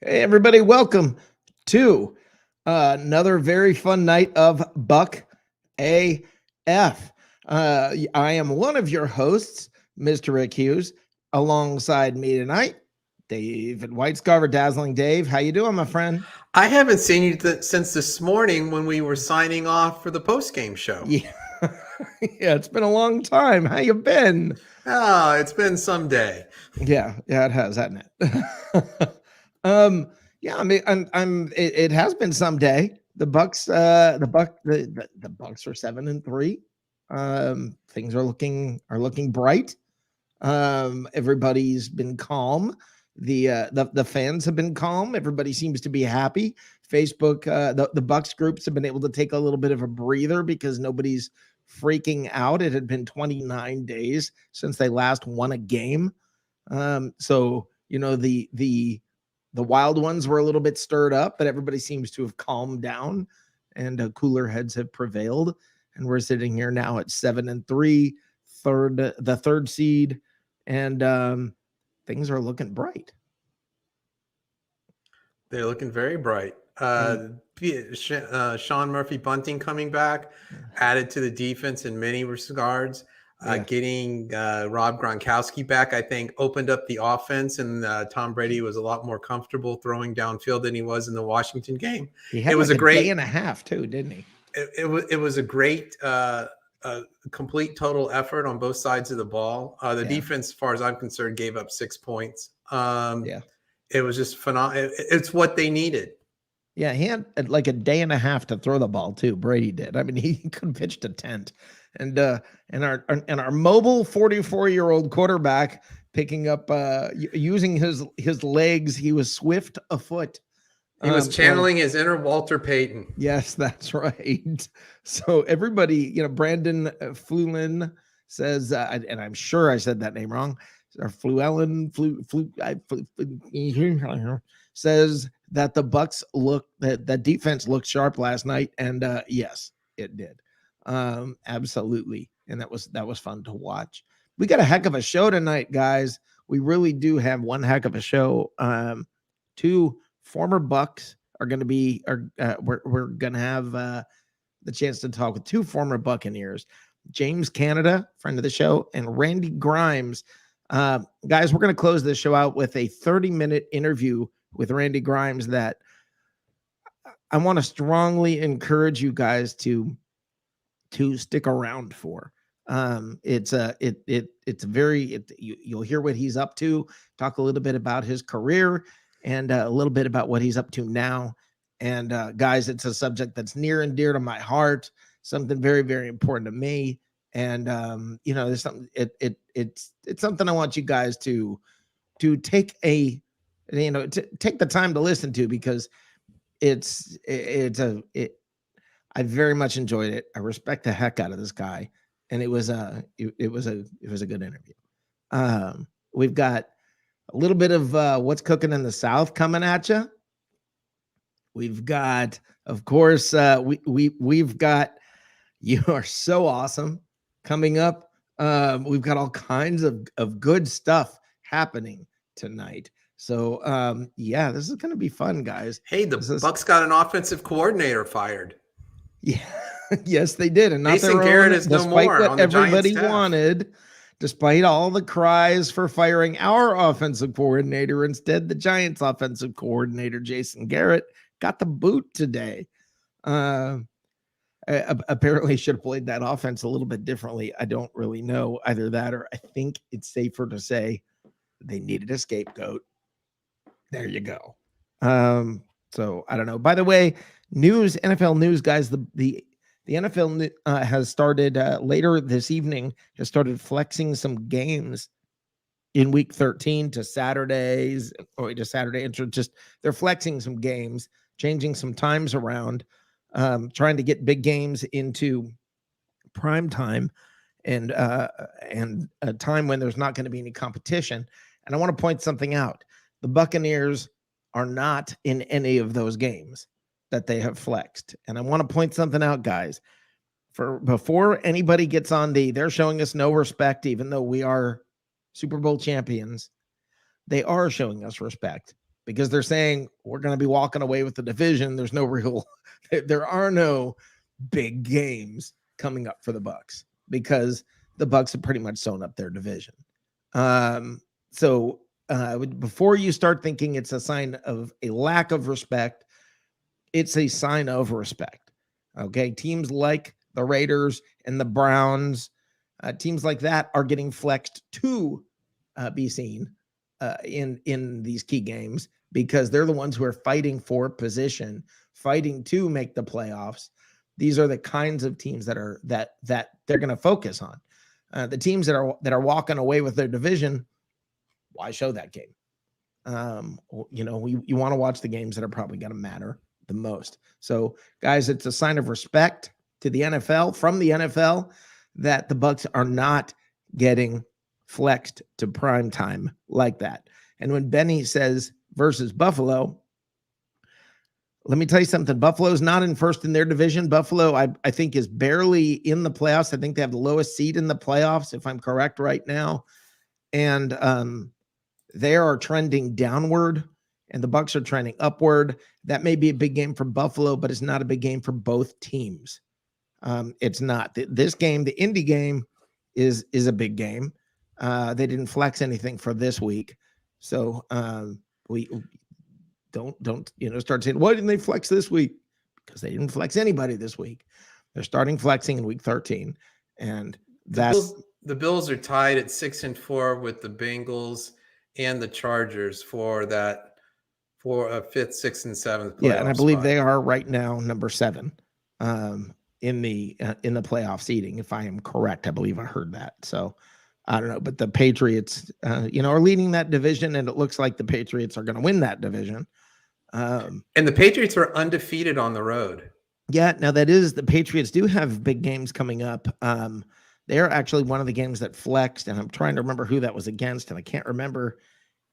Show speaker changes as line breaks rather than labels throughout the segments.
Hey, everybody, welcome to another very fun night of Buck AF. I am one of your hosts, Mr. Rick Hughes. Alongside me tonight, David Whitescarver, Dazzling Dave. How you doing, my friend?
I haven't seen you since this morning when we were signing off for the post-game show.
Yeah, yeah, it's been a long time. How you been?
Oh, it's been some day.
Yeah, it has, hasn't it? Yeah, I mean, it has been some day. The Bucks, the Bucks are 7-3. Things are looking bright. Everybody's been calm. The fans have been calm. Everybody seems to be happy. Facebook, the Bucks groups have been able to take a little bit of a breather because nobody's freaking out. It had been 29 days since they last won a game. So the wild ones were a little bit stirred up, but everybody seems to have calmed down, and cooler heads have prevailed. And we're sitting here now at 7-3, the third seed, and things are looking bright.
They're looking very bright.
And
Sean Murphy Bunting coming back added to the defense in many regards.
yeah,
Getting Rob Gronkowski back, I think, opened up the offense, and Tom Brady was a lot more comfortable throwing downfield than he was in the Washington game.
he
It
had
was
like
a
a day
great
and a half too, didn't he?
it was a great complete total effort on both sides of the ball. The
Yeah,
defense, as far as I'm concerned, gave up 6 points.
yeah,
It was just phenomenal. It's what they needed.
yeah. He had like a day and a half to throw the ball too. Brady did. I mean, he could have pitched a tent, and our mobile 44-year-old quarterback picking up using his legs. He was swift afoot.
He was
Well,
channeling his inner Walter Payton.
yes, that's right. So everybody, Brandon Flulin says, and I'm sure I said that name wrong. Or says that the Bucks that defense looked sharp last night, and yes, it did, absolutely, and that was fun to watch. We got a heck of a show tonight, guys. We really do have one heck of a show. Two former Bucks are going to be, we're going to have the chance to talk with two former Buccaneers, James Cannida, friend of the show, and Randy Grimes. Guys, we're going to close this show out with a 30-minute interview with Randy Grimes that I want to strongly encourage you guys to stick around for. You'll hear what he's up to, talk a little bit about his career, and a little bit about what he's up to now. And guys, it's a subject that's near and dear to my heart, something very, very important to me. And there's something it's something I want you guys to take take the time to listen to, because I very much enjoyed it. I respect the heck out of this guy, and it was a good interview. We've got a little bit of what's cooking in the South coming at you. We've got, of course, we've got You Are So Awesome coming up. We've got all kinds of good stuff happening tonight. So this is going to be fun, guys.
Hey, the Bucks got an offensive coordinator fired.
Yeah, yes, they did, and not
Jason
their
Garrett
own,
is no
despite
more
what
on the Giants
everybody
staff.
wanted. Despite all the cries for firing our offensive coordinator, instead the Giants' offensive coordinator, Jason Garrett, got the boot today. Apparently should have played that offense a little bit differently. I don't really know, either that or I think it's safer to say they needed a scapegoat. There you go. So I don't know. By the way, NFL news, guys. The NFL has started later this evening. Has started flexing some games in week 13 to Saturdays, or to Saturday. Just they're flexing some games, changing some times around, trying to get big games into prime time, and a time when there's not going to be any competition. And I want to point something out. The Buccaneers are not in any of those games that they have flexed. And I want to point something out, guys. For before anybody gets on they're showing us no respect, even though we are Super Bowl champions. They are showing us respect. because they're saying we're going to be walking away with the division. There's no real, there are no big games coming up for the Bucs because the Bucs have pretty much sewn up their division. So before you start thinking it's a sign of a lack of respect, it's a sign of respect. Okay, teams like the Raiders and the Browns, teams like that are getting flexed to be seen in these key games because they're the ones who are fighting for position, fighting to make the playoffs. These are the kinds of teams that they're going to focus on. The teams that are walking away with their division, why show that game? You want to watch the games that are probably going to matter the most. So, guys, it's a sign of respect to the NFL, from the NFL, that the Bucs are not getting flexed to prime time like that. And when Benny says versus Buffalo, let me tell you something. Buffalo's not in first in their division. Buffalo, I think, is barely in the playoffs. I think they have the lowest seed in the playoffs, if I'm correct right now. And they are trending downward, and the Bucs are trending upward. That may be a big game for Buffalo, but it's not a big game for both teams. It's not. This game, the Indy game, is a big game. They didn't flex anything for this week, so we don't start saying, why didn't they flex this week? Because they didn't flex anybody this week. They're starting flexing in week 13, and that's
the Bills are tied at 6-4 with the Bengals and the Chargers for a 5th, 6th, and 7th.
Yeah, and I believe they are right now number 7 in the playoff seeding. If I am correct, I believe I heard that. So I don't know, but the Patriots, are leading that division, and it looks like the Patriots are going to win that division.
And the Patriots are undefeated on the road.
Yeah, now the Patriots do have big games coming up. They're actually one of the games that flexed, and I'm trying to remember who that was against, and I can't remember.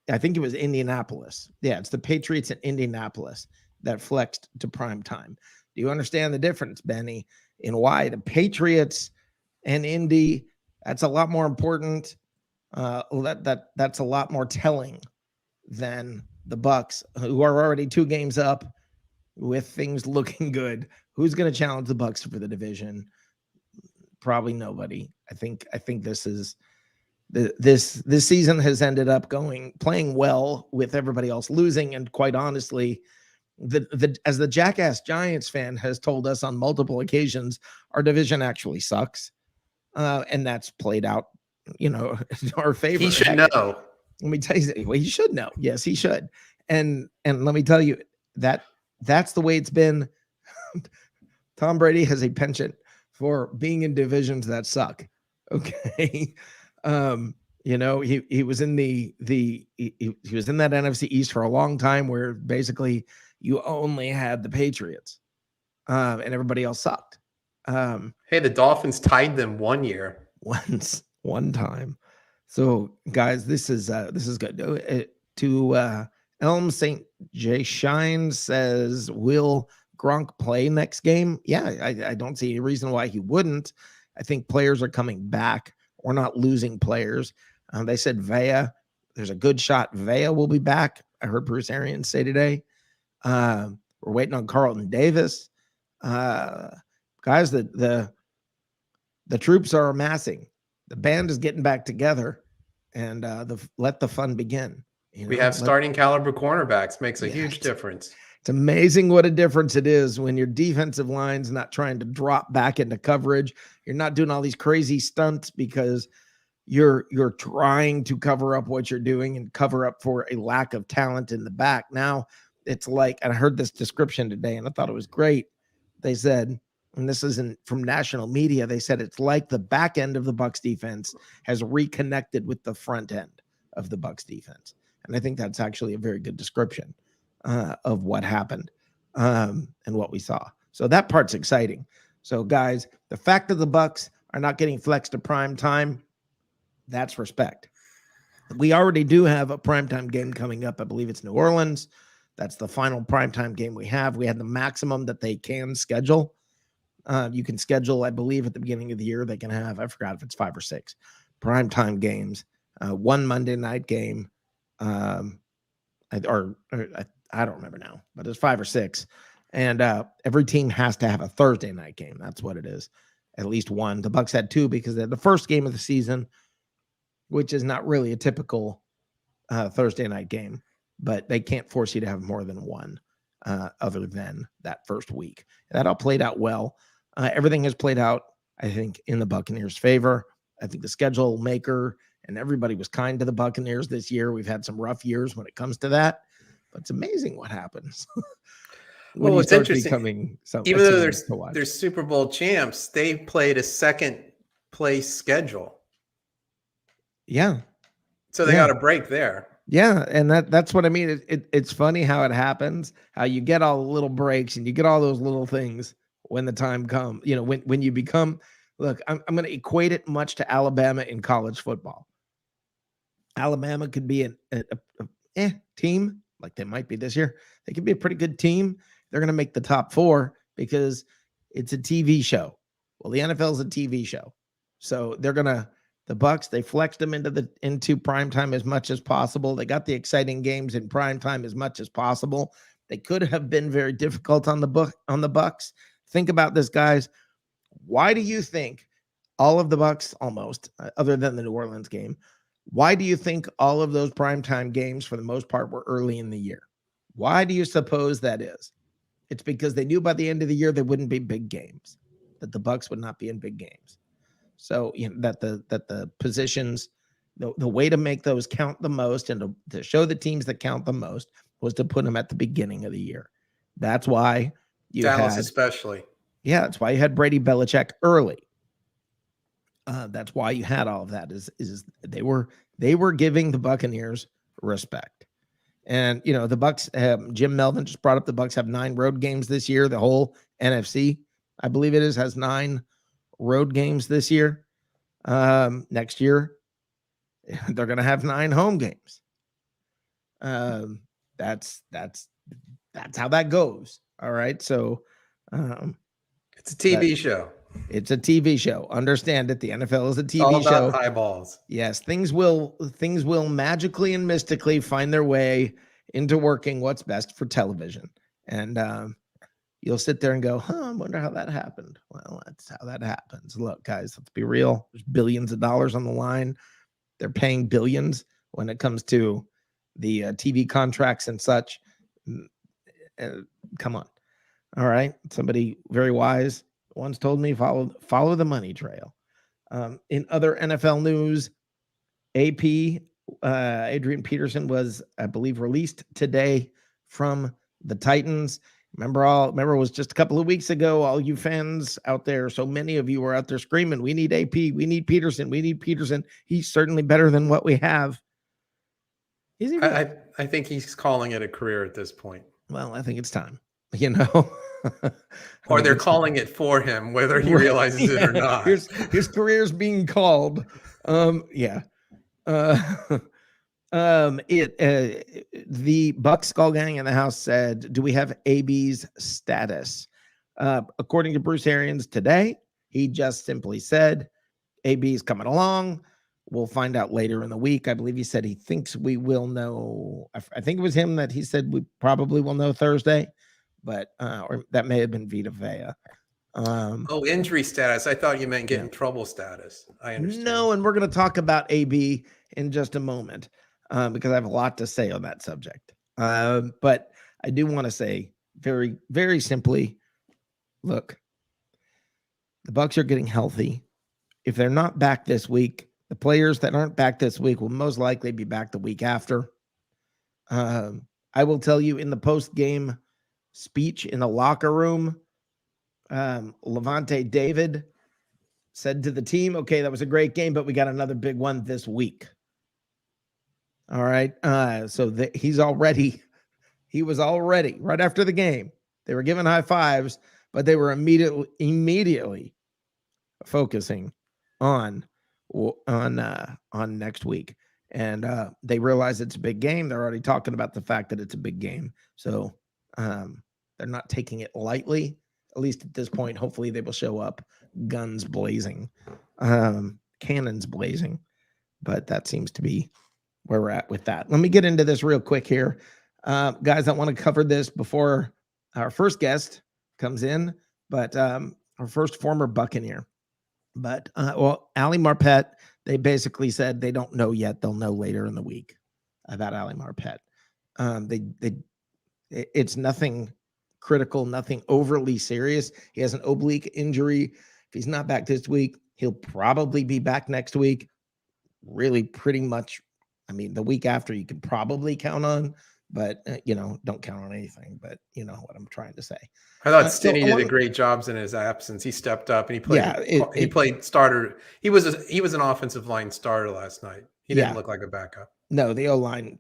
I think it was Indianapolis. Yeah, it's the Patriots in Indianapolis that flexed to prime time. Do you understand the difference, Benny, in why the Patriots and Indy, that's a lot more important. That's a lot more telling than the Bucs, who are already 2 games up with things looking good. Who's going to challenge the Bucs for the division? Probably nobody. I think this is this season has ended up playing well with everybody else losing, and quite honestly, as the Jackass Giants fan has told us on multiple occasions, our division actually sucks, and that's played out, in our favor.
He should know.
Let me tell you, well, he should know. Yes, he should. And let me tell you that's the way it's been. Tom Brady has a penchant for being in divisions that suck. Okay. He was in he was in that NFC East for a long time, where basically you only had the Patriots, and everybody else sucked.
Hey, the Dolphins tied them one
time. So, guys, this is good. To Elm St. J Shine says, will Gronk play next game? Yeah, I don't see any reason why he wouldn't. I think players are coming back. We're not losing players. They said Vea. There's a good shot Vea will be back. I heard Bruce Arians say today. We're waiting on Carlton Davis. Guys, the troops are amassing. The band is getting back together, and let the fun begin.
We have starting caliber cornerbacks. Makes a huge difference.
It's amazing what a difference it is when your defensive line's not trying to drop back into coverage. You're not doing all these crazy stunts because you're trying to cover up what you're doing and cover up for a lack of talent in the back. Now it's like, and I heard this description today and I thought it was great. They said, and this isn't from national media, they said it's like the back end of the Bucs defense has reconnected with the front end of the Bucs defense. And I think that's actually a very good description of what happened and what we saw. So that part's exciting. So, guys, the fact that the Bucs are not getting flexed to prime time, that's respect. We already do have a primetime game coming up. I believe it's New Orleans. That's the final primetime game we have. We had the maximum that they can schedule. You can schedule, I believe, at the beginning of the year, they can have, I forgot if it's 5 or 6 primetime games, one Monday night game, I don't remember now, but it's 5 or 6. And every team has to have a Thursday night game. That's what it is. At least one. The Bucs had 2 because they had the first game of the season, which is not really a typical Thursday night game, but they can't force you to have more than one other than that first week. That all played out well. Everything has played out, I think, in the Buccaneers' favor. I think the schedule maker and everybody was kind to the Buccaneers this year. We've had some rough years when it comes to that, but it's amazing what happens when you
it's
start
interesting.
becoming
Even though they're Super Bowl champs, they played a second place schedule.
Yeah.
So they got a break there.
Yeah, and that's what I mean. It's funny how it happens, how you get all the little breaks and you get all those little things when the time comes. You know, when you become, look, I'm going to equate it much to Alabama in college football. Alabama could be a team, like they might be this year. They could be a pretty good team. They're going to make the top 4 because it's a TV show. Well, the NFL is a TV show. So they're going to, the Bucs, they flexed them into primetime as much as possible. They got the exciting games in primetime as much as possible. They could have been very difficult on the Bucs. Think about this, guys. Why do you think all of the Bucs, almost, other than the New Orleans game, why do you think all of those primetime games, for the most part, were early in the year? Why do you suppose that is? It's because they knew by the end of the year they wouldn't be big games, that the Bucs would not be in big games. So, you know, that the positions, the way to make those count the most and to show the teams that count the most was to put them at the beginning of the year. That's why you
Dallas especially.
Yeah, that's why you had Brady Belichick early. That's why you had all of that. Is they were giving the Buccaneers respect. And you know, the Bucs, Jim Melvin just brought up the Bucs have 9 road games this year. The whole NFC, I believe it is, has 9 road games this year. Next year, they're going to have 9 home games. That's how that goes. All right. So,
it's a TV show.
It's a TV show. Understand it. The NFL is a TV
all about
show.
Eyeballs.
Yes, things will magically and mystically find their way into working what's best for television. And you'll sit there and go, I wonder how that happened. Well, that's how that happens. Look, guys, let's be real. There's billions of dollars on the line. They're paying billions when it comes to the TV contracts and such. Come on. All right. Somebody very wise once told me, follow the money trail. In other NFL news, AP, Adrian Peterson was, I believe, released today from the Titans. Remember it was just a couple of weeks ago, all you fans out there, so many of you were out there screaming, we need AP, we need Peterson, we need Peterson. He's certainly better than what we have. Is he really?
I think he's calling it a career at this point.
Well, I think it's time, you know.
Or they're calling it for him, whether he realizes it or not.
His career's being called. The Bucs Skull Gang in the house said, do we have AB's status? According to Bruce Arians today, he just simply said, AB's coming along. We'll find out later in the week. I believe he said he thinks we will know. I think it was him that he said we probably will know Thursday, but or that may have been Vita Vea.
Injury status. I thought you meant getting trouble status. I understand.
No, and we're going to talk about AB in just a moment because I have a lot to say on that subject. But I do want to say very, very simply, look, the Bucs are getting healthy. If they're not back this week, the players that aren't back this week will most likely be back the week after. I will tell you, in the post-game speech in the locker room, Levante David said to the team, okay, that was a great game, but we got another big one this week. All right. So he was already right after the game. They were giving high fives, but they were immediately focusing on next week. And they realize it's a big game. They're already talking about the fact that it's a big game. So they're not taking it lightly, at least at this point. Hopefully they will show up guns blazing, cannons blazing. But that seems to be where we're at with that. Let me get into this real quick here. Guys, I want to cover this before our first guest comes in, but our first former Buccaneer. But Ali Marpet, they basically said they don't know yet. They'll know later in the week about Ali Marpet. It's nothing critical, nothing overly serious. He has an oblique injury. If he's not back this week, he'll probably be back next week. Really, pretty much. I mean, the week after you can probably count on, but don't count on anything. But you know what I'm trying to say.
I thought Stinney did a great job in his absence. He stepped up and he played. Yeah, he played starter. He was an offensive line starter last night. He didn't look like a backup.
No, the O-line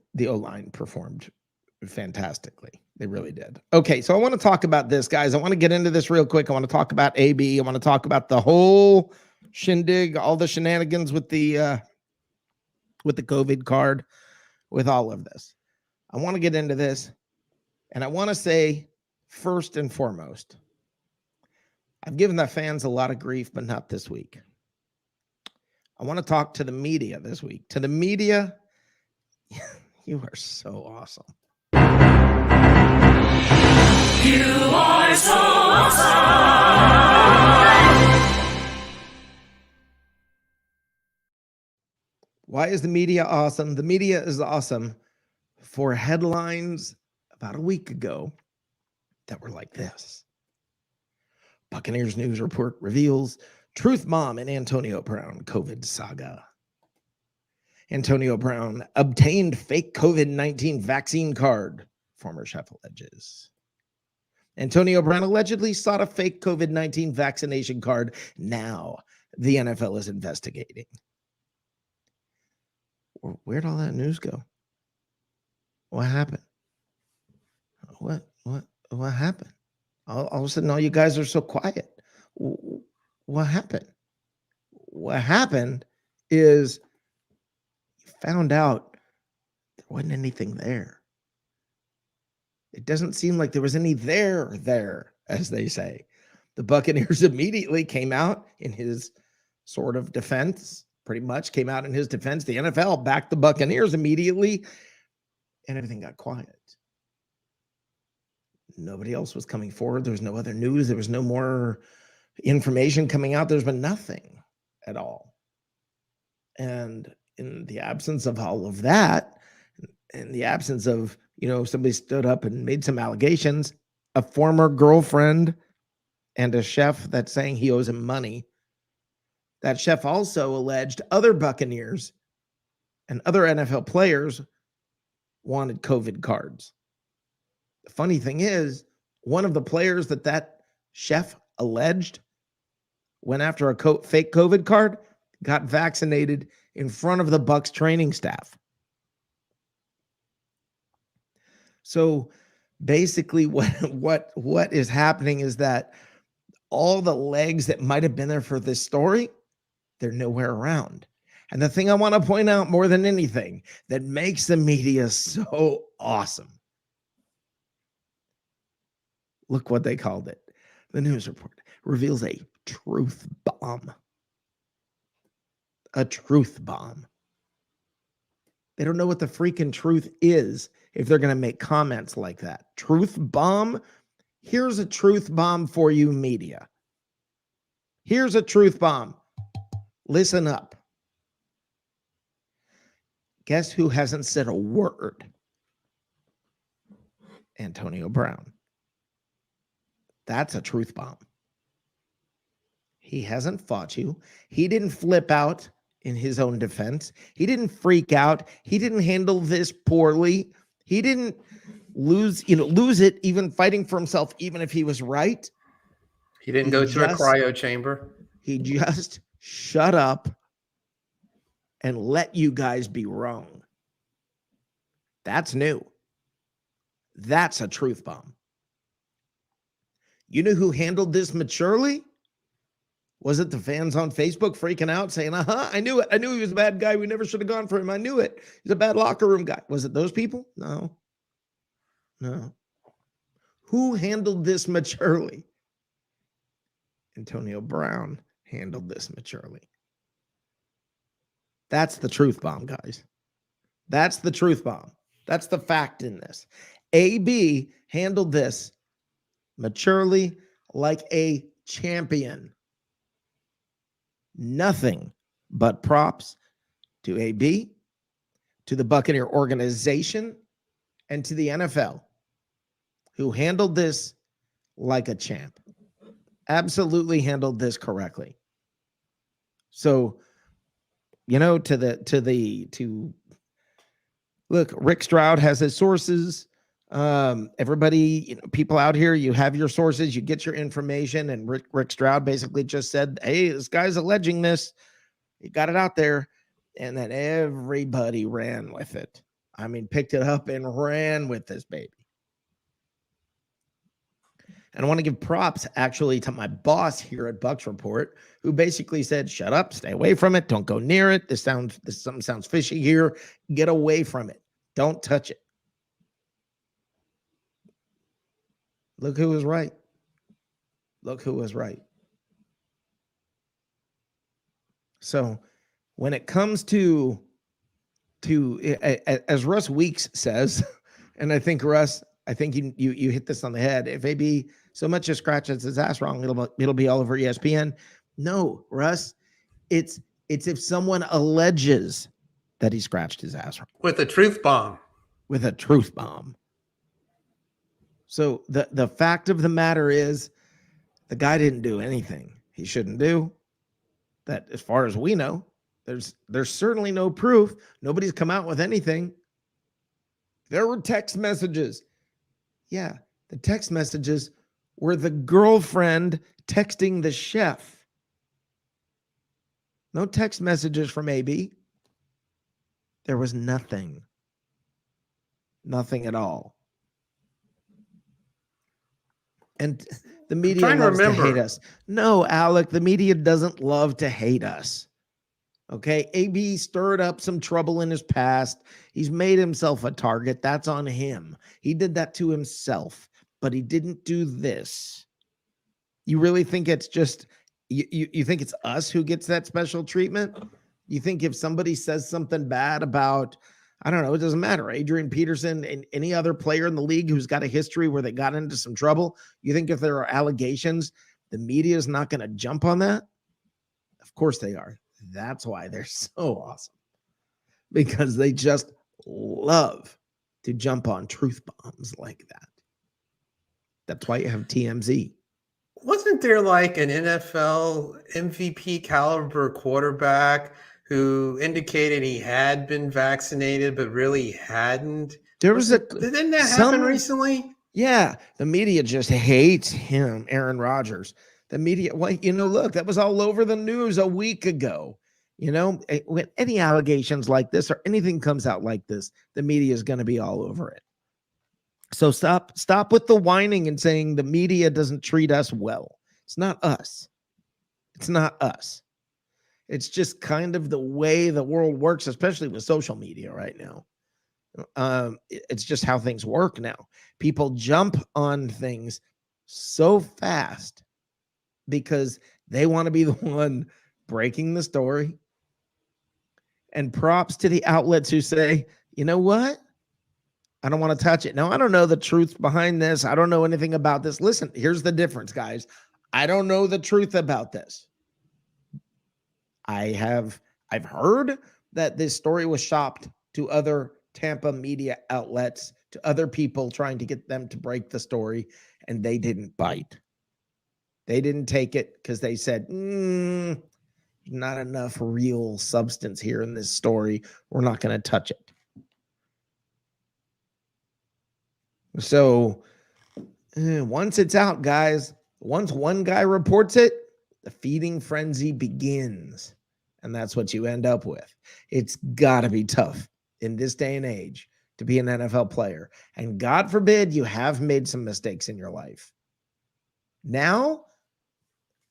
performed fantastically. They really did. Okay, so I want to talk about this, guys. I want to get into this real quick. I want to talk about AB. I want to talk about the whole shindig, all the shenanigans with the COVID card, with all of this. I want to get into this, and I want to say, first and foremost, I've given the fans a lot of grief, but not this week. I want to talk to the media this week. To the media, you are so awesome. You are so awesome. Why is the media awesome? The media is awesome for headlines about a week ago that were like this. Buccaneers News Report reveals Truth Mom and Antonio Brown COVID saga. Antonio Brown obtained fake COVID-19 vaccine card, former chef alleges. Antonio Brown allegedly sought a fake COVID-19 vaccination card. Now the NFL is investigating. Where'd all that news go? What happened? What happened? All of a sudden, all you guys are so quiet. What happened? What happened is you found out there wasn't anything there. It doesn't seem like there was any there, as they say. The Buccaneers immediately came out in his sort of defense, pretty much came out in his defense. The NFL backed the Buccaneers immediately, and everything got quiet. Nobody else was coming forward. There was no other news. There was no more information coming out. There's been nothing at all. And in the absence of all of that, in the absence of, somebody stood up and made some allegations, a former girlfriend and a chef that's saying he owes him money. That chef also alleged other Buccaneers and other NFL players wanted COVID cards. The funny thing is, one of the players that chef alleged went after a fake COVID card got vaccinated in front of the Bucs training staff. So basically what is happening is that all the legs that might have been there for this story, they're nowhere around. And the thing I want to point out more than anything that makes the media so awesome, look what they called it. The news report reveals a truth bomb. A truth bomb. They don't know what the freaking truth is if they're going to make comments like that. Truth bomb? Here's a truth bomb for you, media. Here's a truth bomb. Listen up. Guess who hasn't said a word? Antonio Brown. That's a truth bomb. He hasn't fought you. He didn't flip out in his own defense. He didn't freak out. He didn't handle this poorly. He didn't lose it even fighting for himself, even if he was right.
He didn't go to a cryo chamber.
He just shut up and let you guys be wrong. That's new. That's a truth bomb. You know who handled this maturely? Was it the fans on Facebook freaking out saying, I knew it. I knew he was a bad guy. We never should have gone for him. I knew it. He's a bad locker room guy. Was it those people? No. Who handled this maturely? Antonio Brown handled this maturely. That's the truth bomb, guys. That's the truth bomb. That's the fact in this. AB handled this maturely like a champion. Nothing but props to AB, to the Buccaneer organization, and to the NFL, who handled this like a champ. Absolutely handled this correctly. So, look, Rick Stroud has his sources. Everybody, people out here, you have your sources, you get your information, and Rick Stroud basically just said, hey, this guy's alleging this. He got it out there, and then everybody ran with it. I mean, picked it up and ran with this baby. And I want to give props actually to my boss here at Bucs Report, who basically said, shut up, stay away from it, don't go near it. Something sounds fishy here. Get away from it. Don't touch it. Look who was right. Look who was right. So when it comes to as Russ Weeks says, and I think Russ, you hit this on the head. If AB so much as scratches his ass wrong, it'll be all over ESPN. No, Russ, it's if someone alleges that he scratched his ass wrong
with a truth bomb.
With a truth bomb. So the fact of the matter is, the guy didn't do anything he shouldn't do. That, as far as we know, there's certainly no proof. Nobody's come out with anything. There were text messages. Yeah, the text messages were the girlfriend texting the chef. No text messages from AB. There was nothing. Nothing at all. And the media loves to hate us. No, Alec, the media doesn't love to hate us. Okay, AB stirred up some trouble in his past. He's made himself a target. That's on him. He did that to himself, but he didn't do this. You really think it's just, you think it's us who gets that special treatment? You think if somebody says something bad about, I don't know, it doesn't matter, Adrian Peterson and any other player in the league who's got a history where they got into some trouble, you think if there are allegations, the media is not going to jump on that? Of course they are. That's why they're so awesome, because they just love to jump on truth bombs like that. That's why you have TMZ.
Wasn't there like an NFL MVP caliber quarterback who indicated he had been vaccinated, but really hadn't? Didn't that happen recently?
Yeah. The media just hates him, Aaron Rodgers. The media, look, that was all over the news a week ago. When any allegations like this or anything comes out like this, the media is going to be all over it. So stop with the whining and saying the media doesn't treat us well. It's not us. It's not us. It's just kind of the way the world works, especially with social media right now. It's just how things work now. People jump on things so fast because they want to be the one breaking the story. And props to the outlets who say, you know what? I don't want to touch it. No, I don't know the truth behind this. I don't know anything about this. Listen, here's the difference, guys. I don't know the truth about this. I've heard that this story was shopped to other Tampa media outlets, to other people trying to get them to break the story, and they didn't bite. They didn't take it because they said, not enough real substance here in this story. We're not going to touch it. So once it's out, guys, once one guy reports it, the feeding frenzy begins. And that's what you end up with. It's got to be tough in this day and age to be an NFL player. And God forbid you have made some mistakes in your life. Now,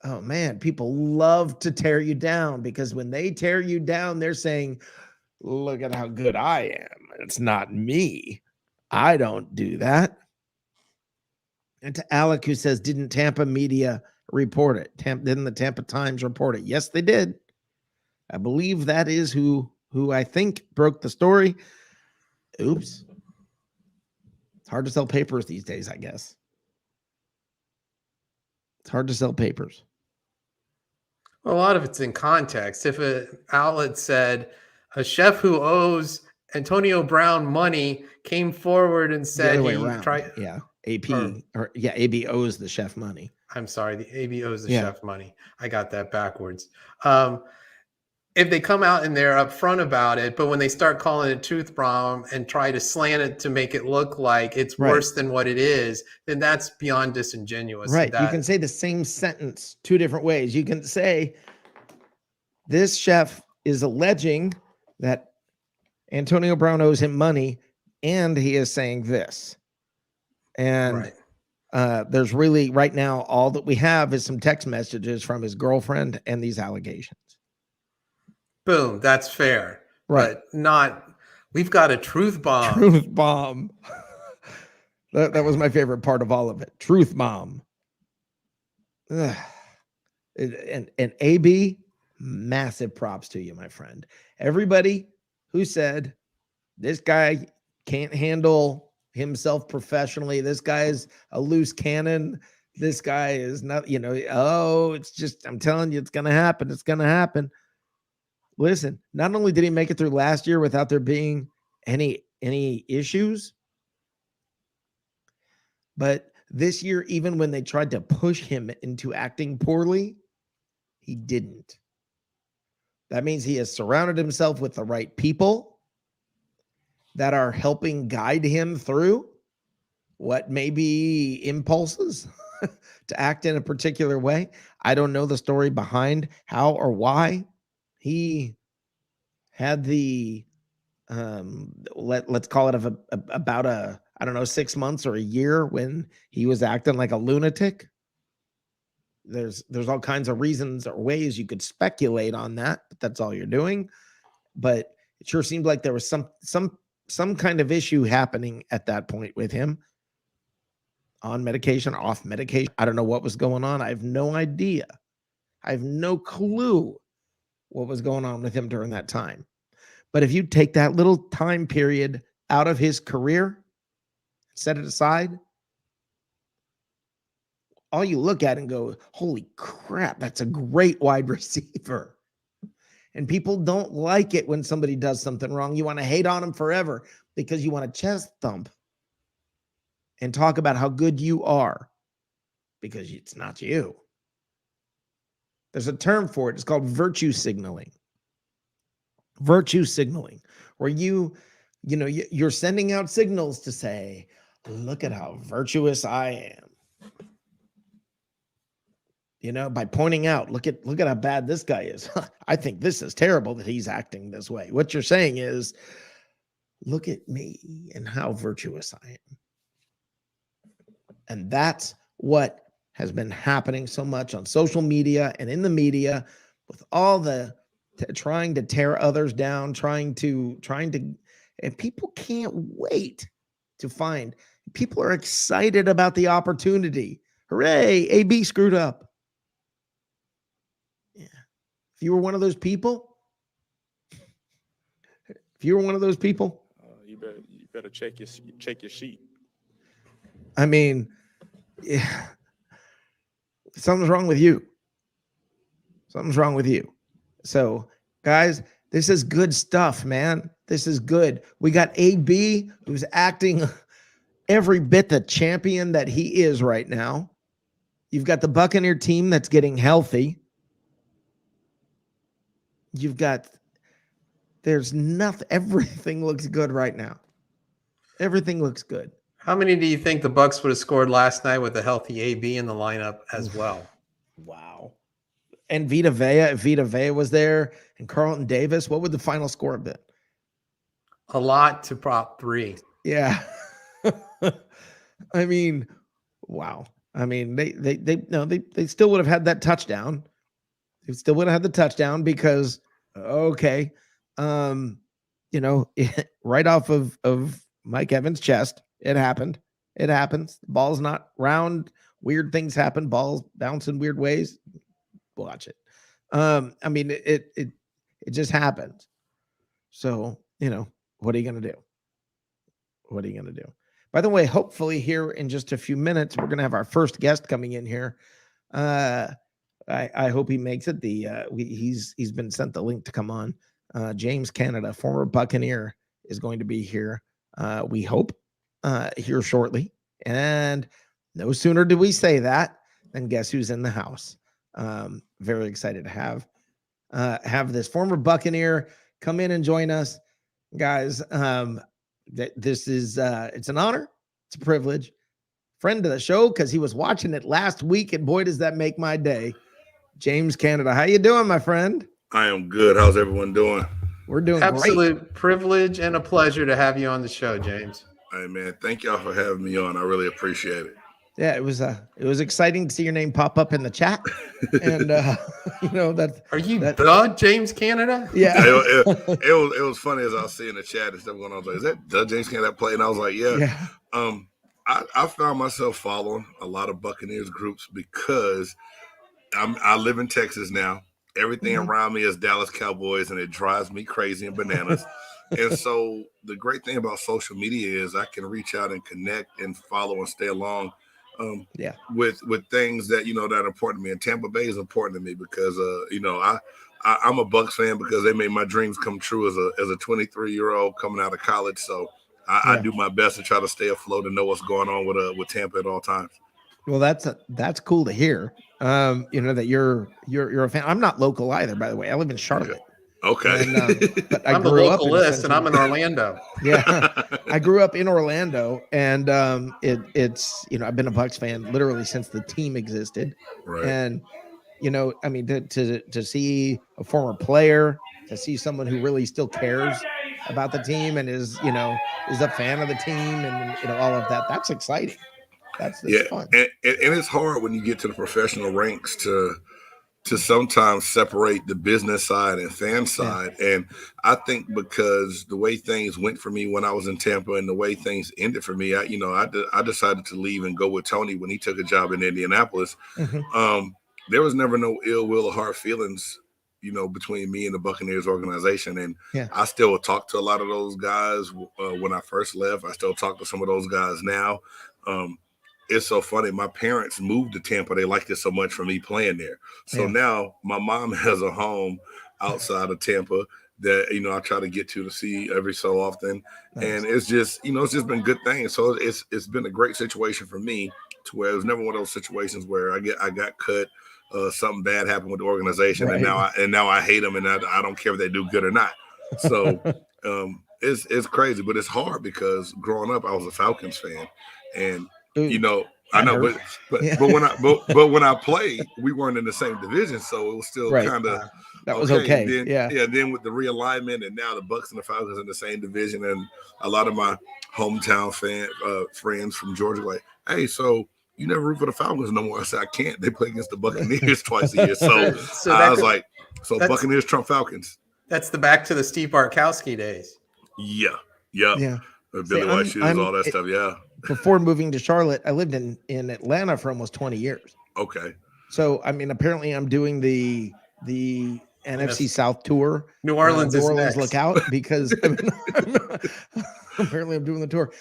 oh man, people love to tear you down, because when they tear you down, they're saying, look at how good I am. It's not me. I don't do that. And to Alec, who says, didn't Tampa media report it? Didn't the Tampa Times report it? Yes, they did. I believe that is who I think broke the story. Oops. It's hard to sell papers these days, I guess. It's hard to sell papers.
Well, a lot of it's in context. If an outlet said a chef who owes Antonio Brown money came forward and
The
said
other way
he
around.
tried,
Yeah. AP
or
AB owes the chef money.
I'm sorry, the AB owes the
Yeah.
chef money. I got that backwards. If they come out and they're upfront about it, but when they start calling it truth bomb and try to slant it to make it look like it's
Right.
worse than what it is, then that's beyond disingenuous.
Right.
That,
You can say the same sentence two different ways. You can say this chef is alleging that Antonio Brown owes him money, and he is saying this. And there's really right now, all that we have is some text messages from his girlfriend and these allegations.
Boom, that's fair.
Right.
But not, we've got a truth bomb.
Truth bomb. That was my favorite part of all of it. Truth bomb. Ugh. And AB, massive props to you, my friend. Everybody who said this guy can't handle himself professionally, this guy is a loose cannon, this guy is not, it's just, I'm telling you, it's going to happen. It's going to happen. Listen, not only did he make it through last year without there being any issues, but this year, even when they tried to push him into acting poorly, he didn't. That means he has surrounded himself with the right people that are helping guide him through what may be impulses to act in a particular way. I don't know the story behind how or why he had the let's call it about 6 months or a year when he was acting like a lunatic. There's all kinds of reasons or ways you could speculate on that, but that's all you're doing. But it sure seemed like there was some kind of issue happening at that point with him, on medication, off medication. I don't know what was going on. I have no idea. I have no clue what was going on with him during that time. But if you take that little time period out of his career, set it aside, all you look at and go, holy crap, that's a great wide receiver. And people don't like it when somebody does something wrong. You want to hate on them forever because you want to chest thump and talk about how good you are, because it's not you. There's a term for it. It's called virtue signaling. Virtue signaling, where you're sending out signals to say, look at how virtuous I am. By pointing out, look at how bad this guy is. I think this is terrible that he's acting this way. What you're saying is, look at me and how virtuous I am. And that's what has been happening so much on social media and in the media, with all the trying to tear others down, trying to, and people can't wait to find. People are excited about the opportunity. Hooray, AB screwed up. Yeah. If you were one of those people,
you better check your sheet.
I mean, yeah, something's wrong with you. So, guys, this is good stuff, man. This is good. We got AB, who's acting every bit the champion that he is right now. You've got the Buccaneer team that's getting healthy. There's nothing. Everything looks good right now. Everything looks good.
How many do you think the Bucs would have scored last night with a healthy AB in the lineup as well?
Wow. And Vita Vea, if Vita Vea was there, and Carlton Davis, what would the final score have been?
A lot to prop 3.
Yeah. I mean, wow. I mean, they still would have had that touchdown. They still would have had the touchdown because, okay, right off of Mike Evans' chest, it happened. It happens. The ball's not round. Weird things happen. Balls bounce in weird ways. Watch it. I mean, it just happens. So, what are you going to do? By the way, hopefully here in just a few minutes, we're going to have our first guest coming in here. I hope he makes it. He's been sent the link to come on. James Cannida, former Buccaneer, is going to be here. We hope here shortly. And no sooner do we say that than guess who's in the house. Very excited to have this former Buccaneer come in and join us, guys. This is it's an honor, it's a privilege. Friend of the show because he was watching it last week, and boy, does that make my day. James Cannida, how you doing, my friend?
I am good. How's everyone doing?
We're doing
Absolute
great.
privilege and a pleasure to have you on the show, James.
Hey man, thank y'all for having me on. I really appreciate it.
Yeah, it was exciting to see your name pop up in the chat, and you know that.
Are you the James Cannida?
Yeah,
it was funny as I was seeing the chat and stuff going on. I was like, "Is that the James Cannida play?" And I was like, "Yeah." I found myself following a lot of Buccaneers groups because I live in Texas now. Everything around me is Dallas Cowboys, and it drives me crazy and bananas. And so the great thing about social media is I can reach out and connect and follow and stay along with things that that are important to me. And Tampa Bay is important to me because I'm a Bucs fan because they made my dreams come true as a 23-year-old coming out of college. So I do my best to try to stay afloat and know what's going on with Tampa at all times.
Well, that's cool to hear. That you're a fan. I'm not local either, by the way. I live in Charlotte.
Okay.
And, but
I'm the localist, and I'm in Orlando.
Yeah, I grew up in Orlando, and it's I've been a Bucs fan literally since the team existed.
Right.
And I mean, to see a former player, to see someone who really still cares about the team and is a fan of the team, and all of that. That's exciting. That's fun.
And it's hard when you get to the professional ranks to sometimes separate the business side and fan side. Yeah. And I think because the way things went for me when I was in Tampa and the way things ended for me, I decided to leave and go with Tony when he took a job in Indianapolis. There was never no ill will or hard feelings, between me and the Buccaneers organization. And I still talk to a lot of those guys when I first left. I still talk to some of those guys now. It's so funny. My parents moved to Tampa. They liked it so much for me playing there. So now my mom has a home outside of Tampa that, I try to get to see every so often. Nice. And it's just, it's just been good things. So it's been a great situation for me to where it was never one of those situations where I got cut, something bad happened with the organization. Right. And now I hate them and I don't care if they do good or not. So it's crazy, but it's hard because growing up, I was a Falcons fan. And I know, but when I played, we weren't in the same division, so it was still kind of
that was okay.
Then with the realignment, and now the Bucs and the Falcons in the same division, and a lot of my hometown friends from Georgia like, hey, so you never root for the Falcons no more? I said I can't. They play against the Buccaneers twice a year, so I was like, so Buccaneers trump Falcons.
That's the back to the Steve Bartkowski days.
Yeah. Billy White shoes, all that stuff. Yeah.
Before moving to Charlotte, I lived in Atlanta for almost 20 years.
Okay.
So, I mean, apparently I'm doing the NFC South tour.
New Orleans
look out because apparently I'm doing the tour.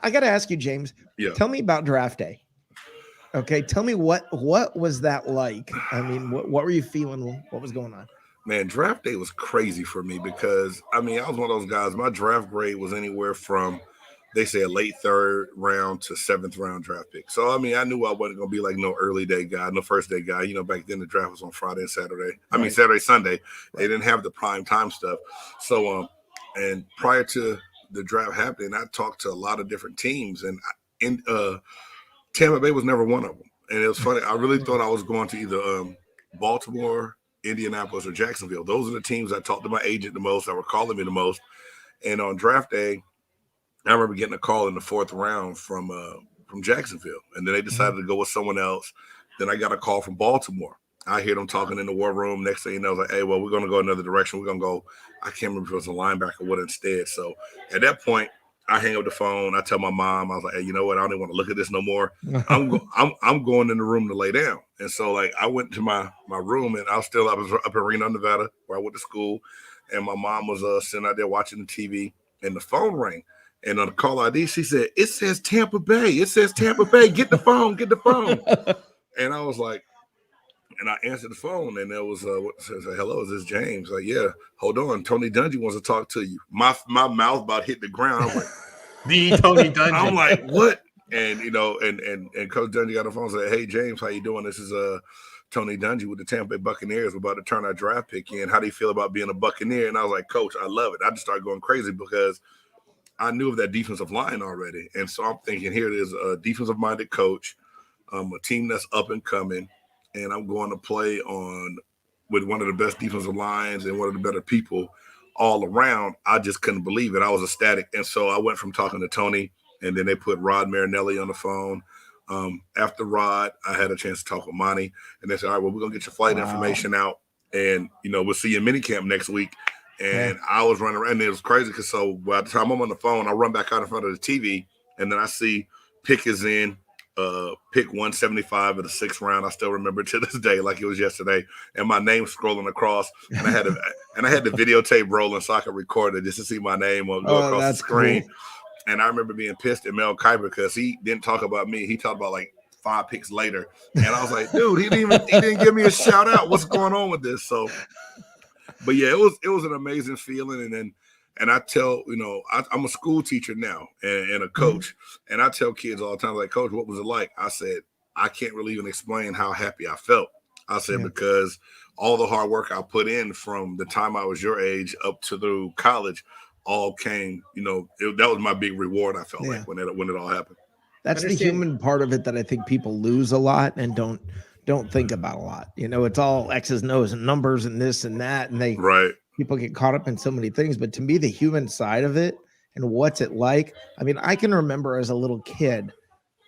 I got to ask you, James, tell me about draft day. Okay. Tell me what was that like? I mean, what were you feeling? What was going on?
Man, draft day was crazy for me because, I was one of those guys. My draft grade was anywhere from, they say, a late third round to seventh round draft pick. So, I knew I wasn't going to be like no early day guy, no first day guy. Back then the draft was on Friday and Saturday. Saturday, Sunday. They didn't have the prime time stuff. So, and prior to the draft happening, I talked to a lot of different teams, and Tampa Bay was never one of them. And it was funny. I really thought I was going to either Baltimore, Indianapolis, or Jacksonville. Those are the teams I talked to my agent the most, that were calling me the most. And on draft day, I remember getting a call in the fourth round from Jacksonville, and then they decided to go with someone else. Then I got a call from Baltimore. I hear them talking in the war room. Next thing you know, I was like, hey, well, we're going to go another direction. We're going to go, I can't remember if it was a linebacker or what instead. So at that point, I hang up the phone. I tell my mom, I was like, hey, you know what? I don't even want to look at this no more. I'm going in the room to lay down. And so, like, I went to my room, and I was still up in Reno, Nevada, where I went to school. And my mom was sitting out there watching the TV, and the phone rang. And on the call ID, she said, "It says Tampa Bay. It says Tampa Bay. Get the phone. Get the phone." And I was like, and I answered the phone, and there was says, "Hello, is this James?" Like, yeah. Hold on, Tony Dungy wants to talk to you. My mouth about hit the ground. I was like,
"The Tony Dungy."
I'm like, what? And you know, and Coach Dungy got on the phone and said, "Hey James, how you doing? This is Tony Dungy with the Tampa Bay Buccaneers. We're about to turn our draft pick in. How do you feel about being a Buccaneer?" And I was like, "Coach, I love it." I just started going crazy because I knew of that defensive line already. And so I'm thinking, here it is, a defensive-minded coach, a team that's up and coming, and I'm going to play with one of the best defensive lines and one of the better people all around. I just couldn't believe it. I was ecstatic. And so I went from talking to Tony, and then they put Rod Marinelli on the phone. After Rod, I had a chance to talk with Monty, and they said, "All right, well, we're going to get your flight information out, and, we'll see you in minicamp next week." And I was running around, and it was crazy because so by the time I'm on the phone, I run back out in front of the TV, and then I see pick is in, pick 175 of the 6th round. I still remember to this day like it was yesterday, and my name scrolling across, and I had the videotape rolling so I could record it just to see my name go across the screen. Cool. And I remember being pissed at Mel Kiper because he didn't talk about me. He talked about like 5 picks later, and I was like, dude, he didn't give me a shout out. What's going on with this? So. But yeah, it was an amazing feeling, and I tell I'm a school teacher now and a coach, and I tell kids all the time, like, "Coach, what was it like?" I said, "I can't really even explain how happy I felt." I said because all the hard work I put in from the time I was your age up to through college, all came. That was my big reward. I felt like when it all happened.
That's the human part of it that I think people lose a lot and don't think about a lot. It's all X's, O's, and numbers and this and that. And people get caught up in so many things. But to me, the human side of it and what's it like? I mean, I can remember as a little kid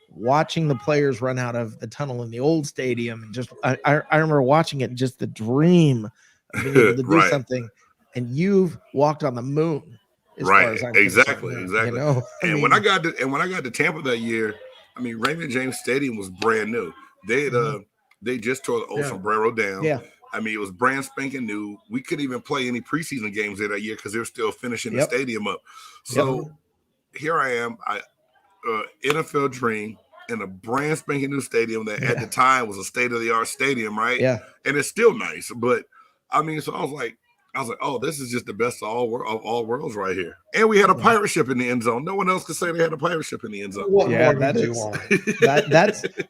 watching the players run out of the tunnel in the old stadium. And just, I remember watching it, just the dream of being able to do something. And you've walked on the moon. As far as I'm
exactly.
concerned,
when I got to Tampa that year, I mean, Raymond James Stadium was brand new. They just tore the old sombrero down. Yeah. I mean, it was brand spanking new. We couldn't even play any preseason games there that year because they were still finishing the stadium up. So here I am, NFL dream in a brand spanking new stadium that at the time was a state-of-the-art stadium, right? Yeah. And it's still nice. But, I mean, so I was like, oh, this is just the best of all worlds right here. And we had a pirate ship in the end zone. No one else could say they had a pirate ship in the end zone.
What more did you want?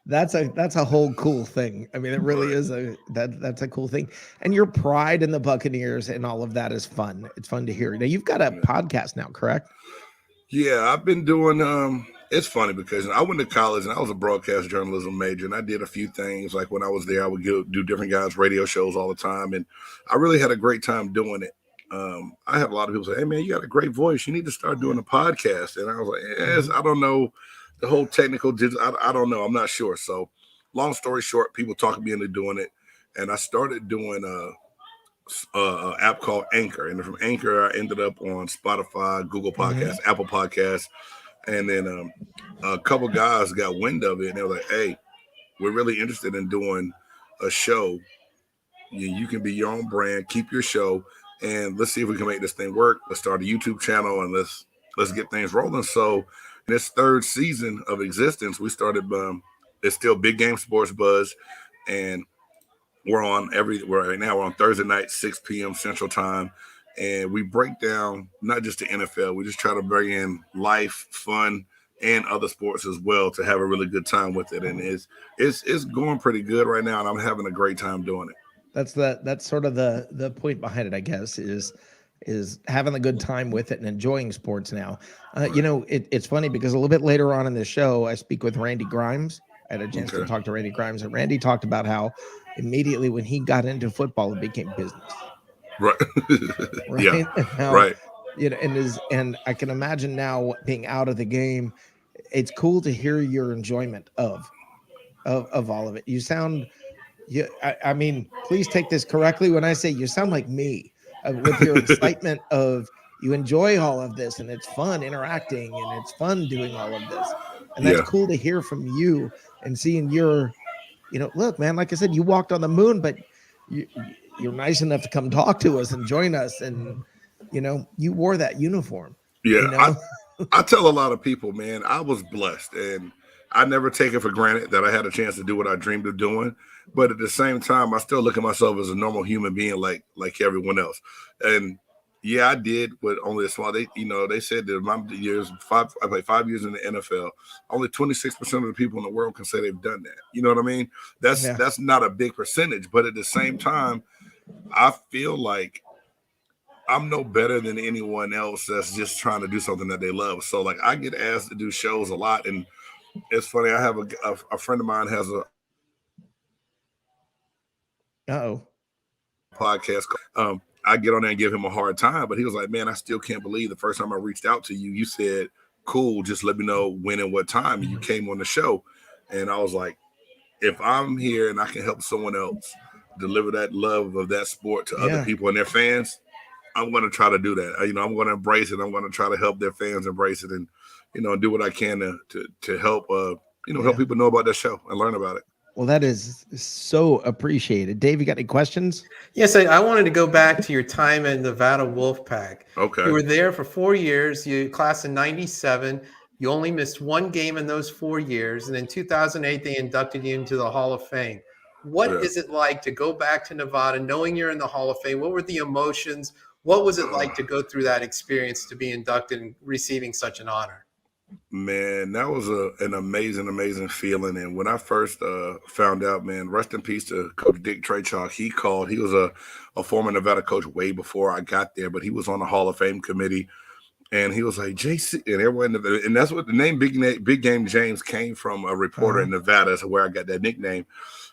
That's a whole cool thing. I mean, it really is that's a cool thing. And your pride in the Buccaneers and all of that is fun. It's fun to hear. Now you've got a podcast now, correct?
Yeah, I've been doing it's funny because I went to college and I was a broadcast journalism major, and I did a few things. Like when I was there, I would do different guys' radio shows all the time, and I really had a great time doing it. I had a lot of people say, "Hey man, you got a great voice. You need to start doing a podcast." And I was like, "Yes, I don't know the whole technical. I don't know. I'm not sure." So, long story short, people talked me into doing it, and I started doing an app called Anchor, and from Anchor, I ended up on Spotify, Google Podcasts, Apple Podcasts. And then a couple guys got wind of it, and they were like, "Hey, we're really interested in doing a show. You can be your own brand, keep your show, and let's see if we can make this thing work. Let's start a YouTube channel, and let's get things rolling." So in this 3rd season of existence, we started. It's still Big Game Sports Buzz, and we're right now. We're on Thursday night, 6 p.m. Central Time. And we break down not just the NFL. We just try to bring in life, fun, and other sports as well to have a really good time with it. And it's going pretty good right now, and I'm having a great time doing it.
That's sort of the point behind it, I guess, is having a good time with it and enjoying sports now. It's funny because a little bit later on in the show, I speak with Randy Grimes. I had a chance to talk to Randy Grimes, and Randy talked about how immediately when he got into football, it became business.
Right.
Yeah. Right. And I can imagine now being out of the game. It's cool to hear your enjoyment of all of it. You sound, I mean, please take this correctly when I say you sound like me with your excitement of you enjoy all of this and it's fun interacting and it's fun doing all of this. And that's cool to hear from you and seeing your, look, man, like I said, you walked on the moon, but you're nice enough to come talk to us and join us. And, you wore that uniform.
Yeah. I tell a lot of people, man, I was blessed, and I never take it for granted that I had a chance to do what I dreamed of doing. But at the same time, I still look at myself as a normal human being, like everyone else. And yeah, I did, but only a small. They said that my years I played 5 years in the NFL. Only 26% of the people in the world can say they've done that. You know what I mean? That's not a big percentage, but at the same time, I feel like I'm no better than anyone else that's just trying to do something that they love. So like I get asked to do shows a lot, and it's funny. I have a friend of mine has a podcast. I get on there and give him a hard time, but he was like, "Man, I still can't believe the first time I reached out to you, you said, 'Cool, just let me know when and what time,' and you came on the show." And I was like, "If I'm here and I can help someone else deliver that love of that sport to other people and their fans, I'm going to try to do that. I'm going to embrace it. I'm going to try to help their fans embrace it, and do what I can to help help people know about that show and learn about it."
Well, that is so appreciated. Dave, you got any questions?
Yes, I wanted to go back to your time at Nevada Wolfpack.
Okay.
You were there for 4 years. You class in 97. You only missed one game in those 4 years. And in 2008, they inducted you into the Hall of Fame. What is it like to go back to Nevada, knowing you're in the Hall of Fame? What were the emotions? What was it like to go through that experience, to be inducted and receiving such an honor?
Man, that was an amazing feeling. And when I first found out, man, rest in peace to Coach Dick Treychalk. He called. He was a former Nevada coach way before I got there, but he was on the Hall of Fame committee. And he was like, JC, and everyone, and that's what the name Big Game James came from, a reporter in Nevada. That's where I got that nickname.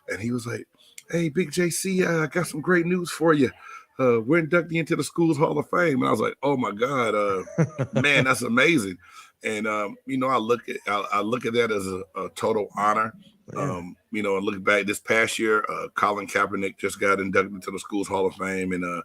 And he was like, "Hey, Big JC, I got some great news for you. We're inducting you into the school's Hall of Fame." And I was like, "Oh my God, man, that's amazing." And I look at that as a total honor. And look back this past year, Colin Kaepernick just got inducted into the school's Hall of Fame, and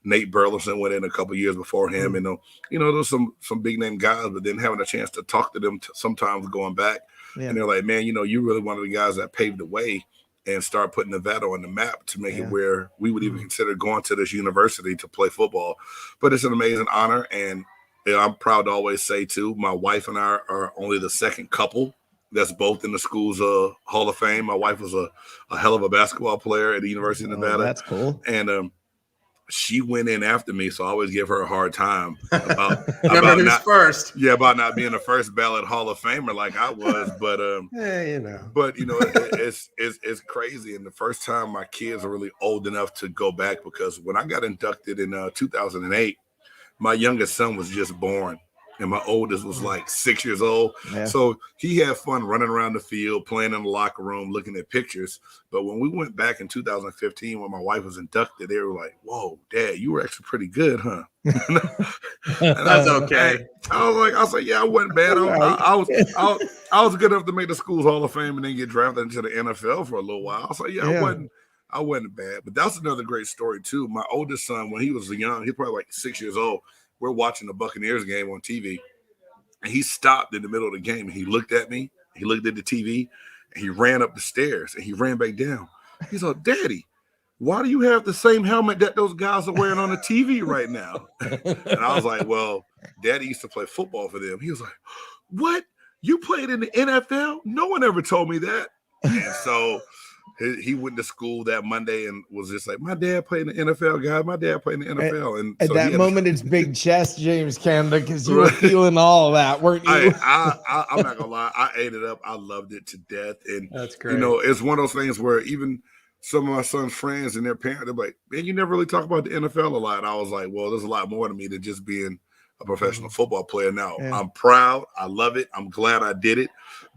Nate Burleson went in a couple years before him. And there's some big name guys, but then having a chance to talk to them sometimes going back, and they're like, "Man, you're really one of the guys that paved the way and start putting Nevada on the map to make it where we would even consider going to this university to play football." But it's an amazing honor, and I'm proud to always say too, my wife and I are only the second couple that's both in the school's Hall of Fame. My wife was a hell of a basketball player at the University of Nevada.
That's cool.
And she went in after me, so I always give her a hard time about
first.
Yeah, about not being the first ballot Hall of Famer like I was. But it's crazy. And the first time my kids are really old enough to go back, because when I got inducted in 2008, my youngest son was just born, and my oldest was like 6 years old. Yeah. So he had fun running around the field, playing in the locker room, looking at pictures. But when we went back in 2015, when my wife was inducted, they were like, "Whoa, Dad, you were actually pretty good, huh?"
That's okay.
I was like, yeah, I wasn't bad. I was good enough to make the school's Hall of Fame and then get drafted into the NFL for a little while. I was like, I wasn't bad. But that's another great story too. My oldest son, when he was young, he's probably like 6 years old. We're watching the Buccaneers game on TV, and he stopped in the middle of the game, and he looked at me, he looked at the TV, and he ran up the stairs, and he ran back down. He's like, "Daddy, why do you have the same helmet that those guys are wearing on the TV right now?" And I was like, "Well, Daddy used to play football for them." He was like, "What? You played in the NFL? No one ever told me that." And so he went to school that Monday and was just like, "My dad played in the NFL, guy. My dad played in the NFL." And
at that moment, it's big chest, James Cannida, because you were feeling all of that, weren't you?
I'm not gonna lie, I ate it up. I loved it to death, and
that's great.
It's one of those things where even some of my son's friends and their parents, they're like, "Man, you never really talk about the NFL a lot." I was like, "Well, there's a lot more to me than just being a professional football player." Now, I'm proud. I love it. I'm glad I did it.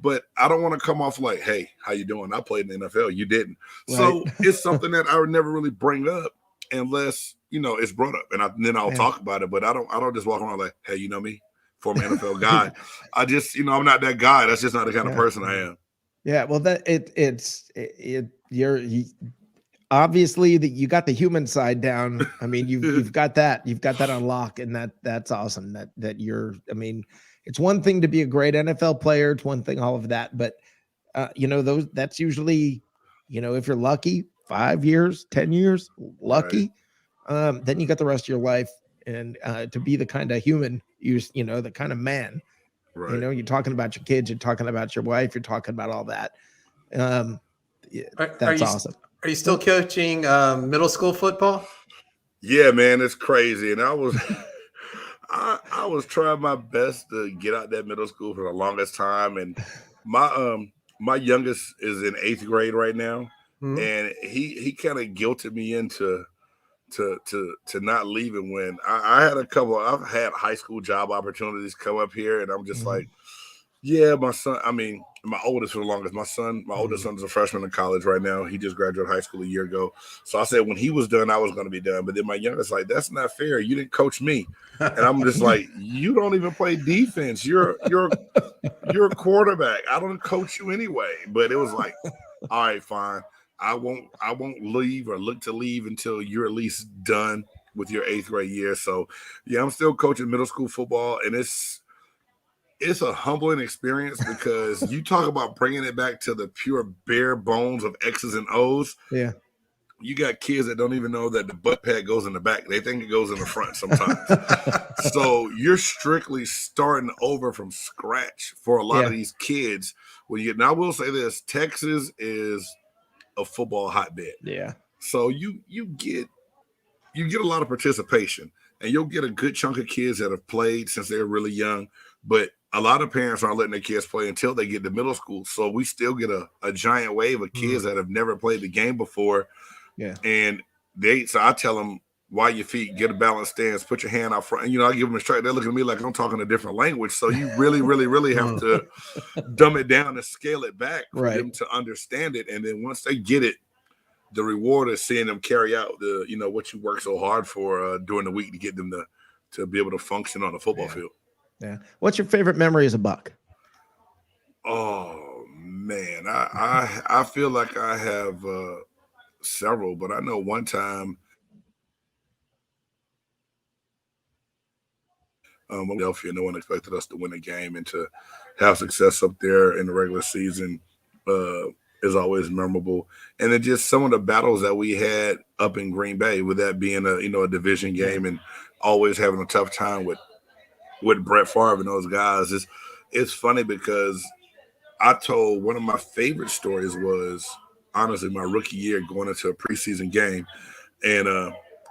But I don't want to come off like, "Hey, how you doing? I played in the NFL. You didn't." Right. So it's something that I would never really bring up unless, it's brought up. And then I'll talk about it. But I don't just walk around like, "Hey, you know me? Former NFL guy." I just, I'm not that guy. That's just not the kind of person I am.
Yeah. Well, you're obviously that you got the human side down. I mean, you've got that on lock, and that's awesome that you're, it's one thing to be a great NFL player. It's one thing, all of that, but that's usually, if you're lucky, 5 years, 10 years, lucky, right. Then you got the rest of your life. And to be the kind of human, the kind of man
Right.
You know, you're talking about your kids, you're talking about your wife, you're talking about all that. Yeah, that's awesome.
Are you still coaching middle school football?
Yeah, man, it's crazy. And I was I was trying my best to get out that middle school for the longest time. And my youngest is in 8th grade right now.
Hmm.
And he kind of guilted me into to not leaving when I had I've had high school job opportunities come up here, and I'm just like, yeah, my son, I mean, my oldest for the longest, my oldest son is a freshman in college right now. He just graduated high school a year ago. So I said when he was done, I was going to be done. But then my youngest like, that's not fair. You didn't coach me. And I'm just like, you don't even play defense. You're a quarterback. I don't coach you anyway. But it was like, all right, fine. I won't leave or look to leave until you're at least done with your 8th grade year. So yeah, I'm still coaching middle school football, and it's a humbling experience because you talk about bringing it back to the pure bare bones of X's and O's.
Yeah.
You got kids that don't even know that the butt pad goes in the back. They think it goes in the front sometimes. So you're strictly starting over from scratch for a lot of these kids. Now I will say this, Texas is a football hotbed.
Yeah.
So you get a lot of participation, and you'll get a good chunk of kids that have played since they're really young, but a lot of parents aren't letting their kids play until they get to middle school. So we still get a giant wave of kids that have never played the game before.
Yeah.
And so I tell them, wide your feet, get a balanced stance, put your hand out front. And, I give them a strike. They're looking at me like I'm talking a different language. So you really, really, really have to dumb it down and scale it back for them to understand it. And then once they get it, the reward is seeing them carry out what you work so hard for during the week to get them to be able to function on the football field.
Yeah. What's your favorite memory as a Buck?
Oh man, I feel like I have several, but I know one time Philadelphia, no one expected us to win the game, and to have success up there in the regular season is always memorable. And then just some of the battles that we had up in Green Bay, with that being a division game, and always having a tough time with Brett Favre and those guys. It's funny because I told one of my favorite stories was honestly my rookie year going into a preseason game, and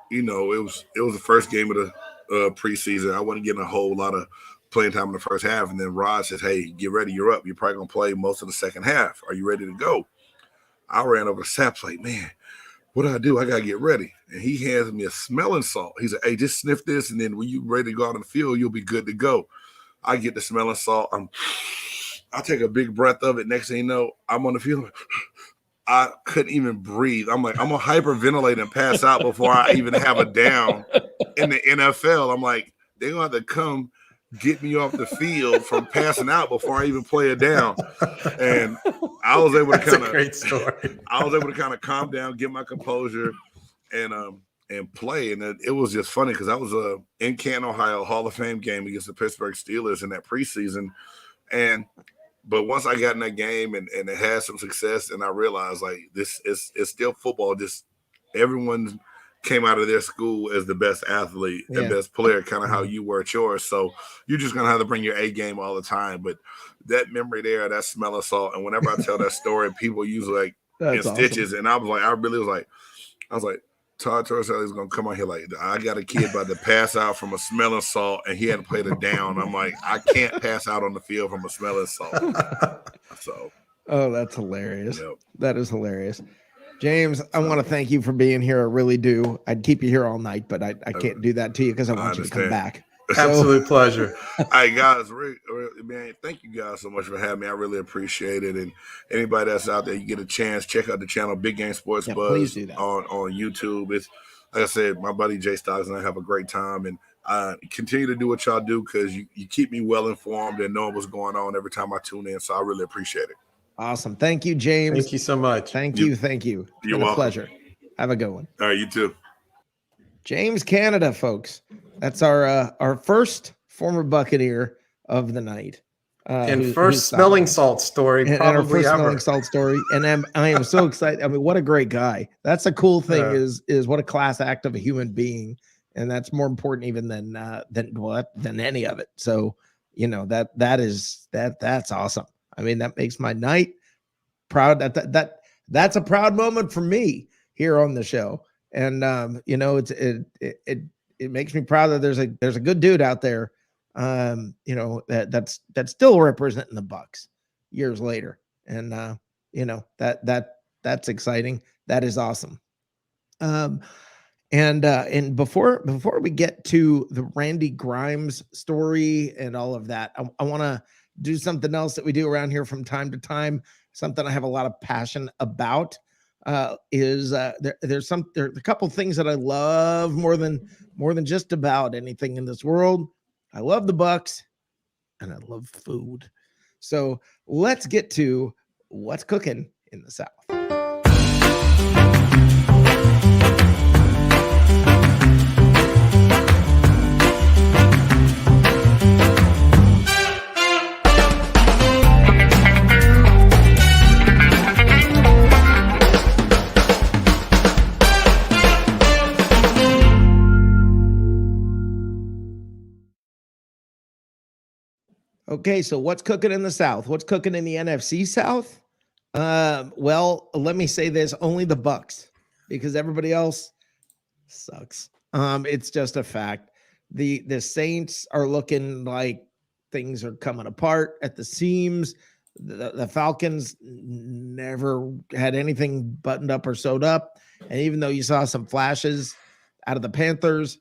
it was the first game of the preseason. I wasn't getting a whole lot of playing time in the first half, and then Rod says, "Hey, get ready, you're up. You're probably gonna play most of the second half. Are you ready to go?" I ran over to Saps like, "Man, what do I do? I gotta get ready." And he hands me a smelling salt. He said, "Hey, just sniff this, and then when you're ready to go out on the field, you'll be good to go." I get the smelling salt. I take a big breath of it. Next thing you know, I'm on the field. I couldn't even breathe. I'm like, I'm gonna hyperventilate and pass out before I even have a down in the NFL. I'm like, they're gonna have to come get me off the field from passing out before I even play a down. And I was able to
great story.
I was able to kind of calm down, get my composure, and play. And it was just funny because I was in Canton, Ohio, Hall of Fame game against the Pittsburgh Steelers in that preseason. But once I got in that game and it had some success, and I realized like this is still football. Just everyone came out of their school as the best athlete and best player, kind of how you were at yours. So you're just gonna have to bring your A game all the time. But that memory there, that smell of salt, and whenever I tell that story, people use like stitches, and I was like, Todd Torricelli is gonna come out here like, I got a kid about to pass out from a smell of salt, and he hadn't played it down. I'm like, I can't pass out on the field from a smell of salt. So,
that's hilarious.
Yep.
That is hilarious. James, I want to thank you for being here. I really do. I'd keep you here all night, but I can't do that to you because I want you to come back.
Absolute pleasure.
Hey guys, man, thank you guys so much for having me. I really appreciate it. And anybody that's out there, you get a chance, check out the channel Big Game Sports Buzz
please do that.
on YouTube. It's like I said, my buddy Jay Stocks and I have a great time, and continue to do what y'all do because you keep me well informed and know what's going on every time I tune in. So I really appreciate it.
Awesome. Thank you, James.
Thank you so much.
Thank you. Thank you. It's
You're
been a
welcome.
pleasure. Have a good one.
All right, you too.
James Cannida, folks. That's our first former Buccaneer of the night.
And first smelling salt story,
and
probably
our first
ever.
smelling salt story. And I am so excited. I mean, what a great guy. That's a cool thing is what a class act of a human being. And that's more important even than any of it. So that's awesome. I mean, that makes my night. Proud that's a proud moment for me here on the show. And it makes me proud that there's a good dude out there, that's still representing the Bucs years later. And that's exciting. That is awesome. And before we get to the Randy Grimes story and all of that, I want to do something else that we do around here from time to time. Something I have a lot of passion about. There's a couple things that I love more than just about anything in this world. I love the Bucs and I love food. So let's get to what's cooking in the South. Okay, so what's cooking in the South? What's cooking in the NFC South? Well, let me say this: only the Bucs, because everybody else sucks. It's just a fact. The Saints are looking like things are coming apart at the seams. The Falcons never had anything buttoned up or sewed up, and even though you saw some flashes out of the Panthers,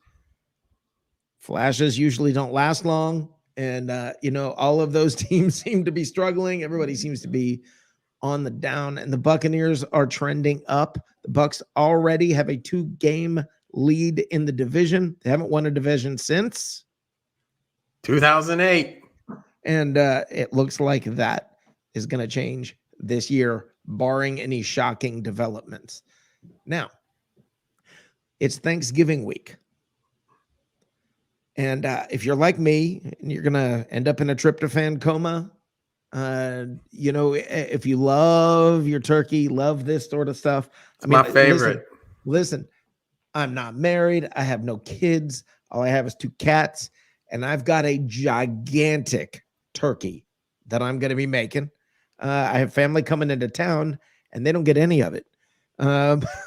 flashes usually don't last long. And, all of those teams seem to be struggling. Everybody seems to be on the down, and the Buccaneers are trending up. The Bucs already have a 2-game lead in the division. They haven't won a division since
2008.
And it looks like that is going to change this year, barring any shocking developments. Now, it's Thanksgiving week. And if you're like me, and you're going to end up in a tryptophan coma, if you love your turkey, love this sort of stuff.
My favorite.
Listen, I'm not married. I have no kids. All I have is 2 cats. And I've got a gigantic turkey that I'm going to be making. I have family coming into town, and they don't get any of it.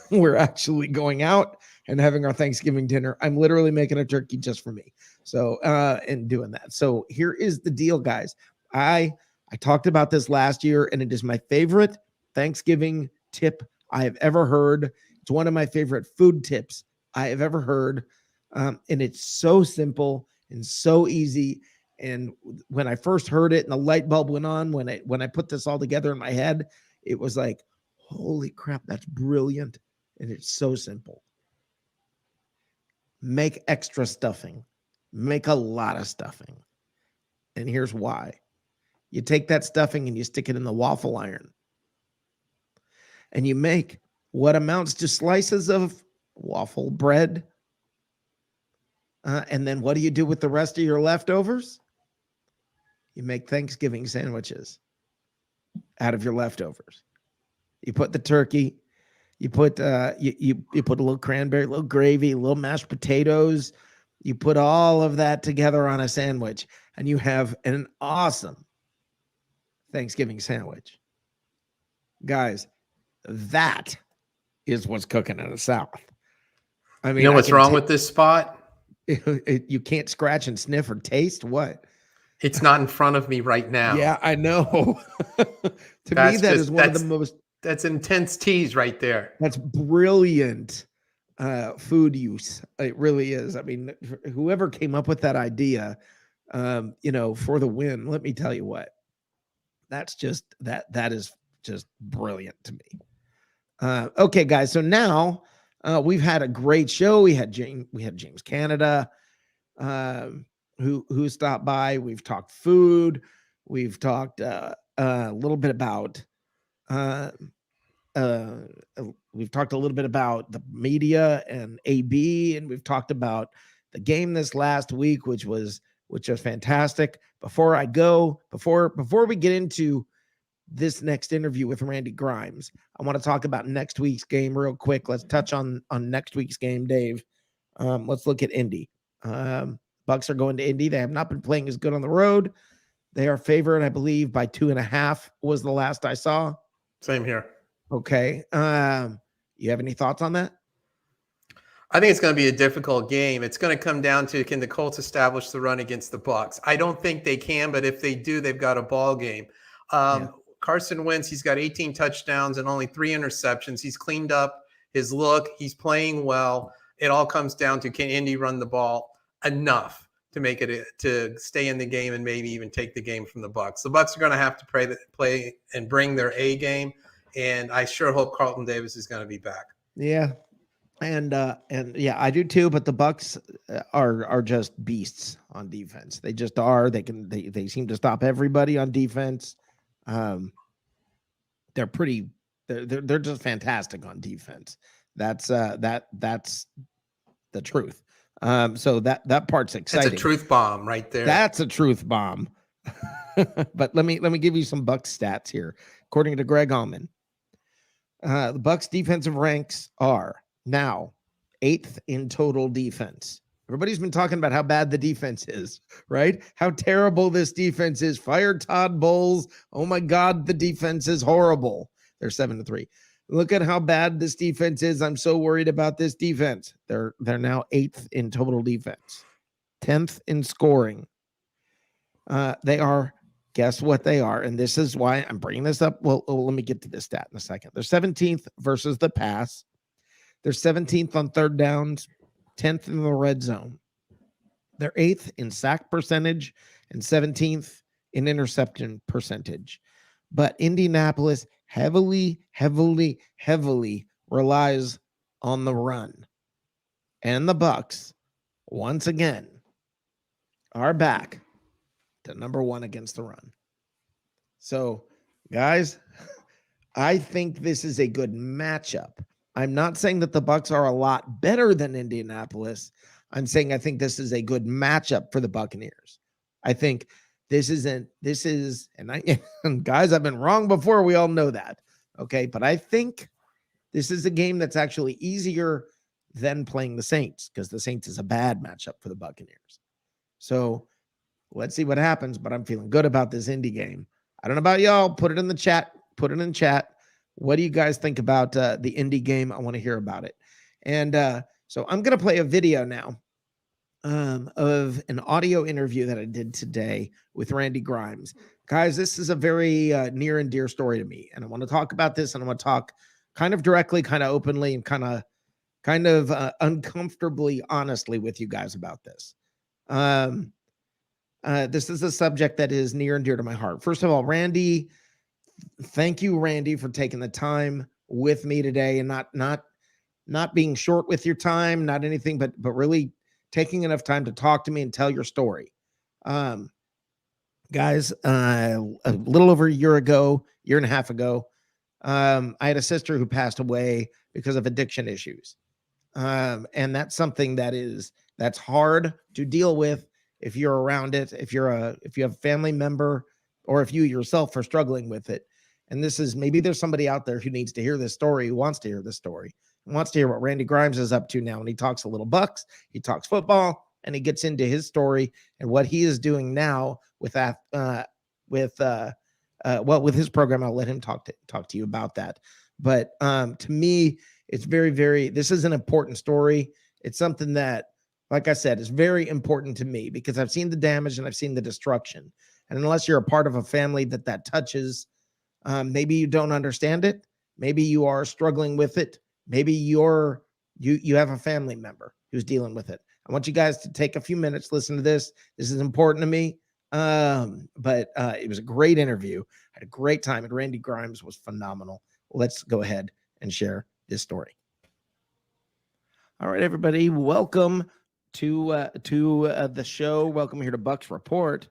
We're actually going out and having our Thanksgiving dinner. I'm literally making a turkey just for me. So, and doing that. So here is the deal, guys. I talked about this last year, and it is my favorite Thanksgiving tip I have ever heard. It's one of my favorite food tips I have ever heard. And it's so simple and so easy. And when I first heard it and the light bulb went on, when I put this all together in my head, it was like, holy crap, that's brilliant. And it's so simple. Make extra stuffing. Make a lot of stuffing. And here's why. You take that stuffing and you stick it in the waffle iron. And you make what amounts to slices of waffle bread. And then what do you do with the rest of your leftovers? You make Thanksgiving sandwiches out of your leftovers. You put the turkey, you put you put a little cranberry, a little gravy, a little mashed potatoes. You put all of that together on a sandwich, and you have an awesome Thanksgiving sandwich. Guys, that is what's cooking in the South. I mean,
you know what's wrong with this spot?
You can't scratch and sniff or taste what?
It's not in front of me right now.
Yeah, I know. To me, that is one of the most.
That's intense tease right there.
That's brilliant food use. It really is. I mean, whoever came up with that idea, for the win, let me tell you what. That's just that is just brilliant to me. Okay, guys. So now we've had a great show. We had James Cannida, who stopped by. We've talked food. We've talked a little bit about we've talked a little bit about the media and AB, and we've talked about the game this last week, which was fantastic. Before we get into this next interview with Randy Grimes, I want to talk about next week's game real quick. Let's touch on next week's game, Dave. Let's look at Indy. Bucs are going to Indy. They have not been playing as good on the road. They are favored, I believe, by 2.5 was the last I saw.
Same here.
Okay. You have any thoughts on that?
I think it's going to be a difficult game. It's going to come down to, can the Colts establish the run against the Bucs? I don't think they can, but if they do, they've got a ball game. Carson Wentz, he's got 18 touchdowns and only 3 interceptions. He's cleaned up his look. He's playing well. It all comes down to, can Indy run the ball enough to make it to stay in the game and maybe even take the game from the Bucs. The Bucs are going to have to play and bring their A game, and I sure hope Carlton Davis is going to be back.
Yeah. And yeah, I do too, but the Bucs are just beasts on defense. They just are. They seem to stop everybody on defense. They're just fantastic on defense. That's the truth. So that part's exciting.
That's a truth bomb right there.
That's a truth bomb. But let me give you some Bucs stats here. According to Greg Allman, the Bucs defensive ranks are now 8th in total defense. Everybody's been talking about how bad the defense is, right? How terrible this defense is. Fire Todd Bowles. Oh my God, the defense is horrible. They're 7-3. Look at how bad this defense is. I'm so worried about this defense. They're now 8th in total defense, 10th in scoring. They are, guess what they are? And this is why I'm bringing this up. Well, let me get to this stat in a second. They're 17th versus the pass. They're 17th on third downs, 10th in the red zone. They're 8th in sack percentage and 17th in interception percentage. But Indianapolis heavily relies on the run. And the Bucs, once again, are back to number 1 against the run. So, guys, I think this is a good matchup. I'm not saying that the Bucs are a lot better than Indianapolis. I'm saying I think this is a good matchup for the Buccaneers. I think and guys, I've been wrong before. We all know that. Okay. But I think this is a game that's actually easier than playing the Saints, because the Saints is a bad matchup for the Buccaneers. So let's see what happens, but I'm feeling good about this Indy game. I don't know about y'all. Put it in the chat. What do you guys think about the Indy game? I want to hear about it. And so I'm going to play a video now of an audio interview that I did today with Randy Grimes. Guys, this is a very near and dear story to me. And I want to talk about this, and I want to talk kind of directly, kind of openly, and kind of uncomfortably honestly with you guys about this. This is a subject that is near and dear to my heart. First of all, Randy, thank you, Randy, for taking the time with me today, and not being short with your time, not anything, but really taking enough time to talk to me and tell your story. Guys, a little over a year and a half ago, I had a sister who passed away because of addiction issues. And that's something that's hard to deal with if you're around it, if you have a family member, or if you yourself are struggling with it. And maybe there's somebody out there who needs to hear this story, who wants to hear this story, and wants to hear what Randy Grimes is up to now. And he talks a little Bucs, he talks football, and he gets into his story and what he is doing now with his program. I'll let him talk to you about that. But to me, it's very, very, this is an important story. It's something that, like I said, is very important to me because I've seen the damage and I've seen the destruction. And unless you're a part of a family that touches, maybe you don't understand it. Maybe you are struggling with it. Maybe you have a family member who's dealing with it. I want you guys to take a few minutes, listen to this. This is important to me. But it was a great interview. I had a great time, and Randy Grimes was phenomenal. Let's go ahead and share this story. All right, everybody, welcome to the show. Welcome here to Bucs Report.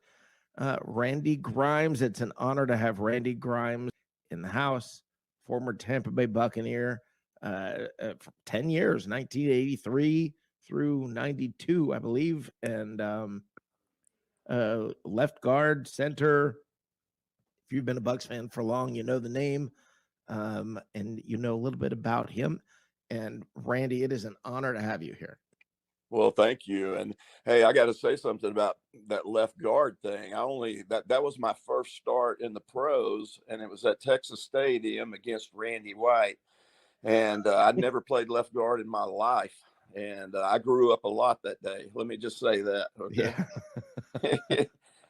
Randy Grimes. It's an honor to have Randy Grimes in the house, former Tampa Bay Buccaneer, for 10 years, 1983 through 92, I believe, and left guard, center. If you've been a Bucs fan for long, you know the name, and you know a little bit about him. And Randy, it is an honor to have you here.
Well, thank you. And hey, I got to say something about that left guard thing. That was my first start in the pros, and it was at Texas Stadium against Randy White. And I'd never played left guard in my life, and I grew up a lot that day. Let me just say that, okay?
Yeah.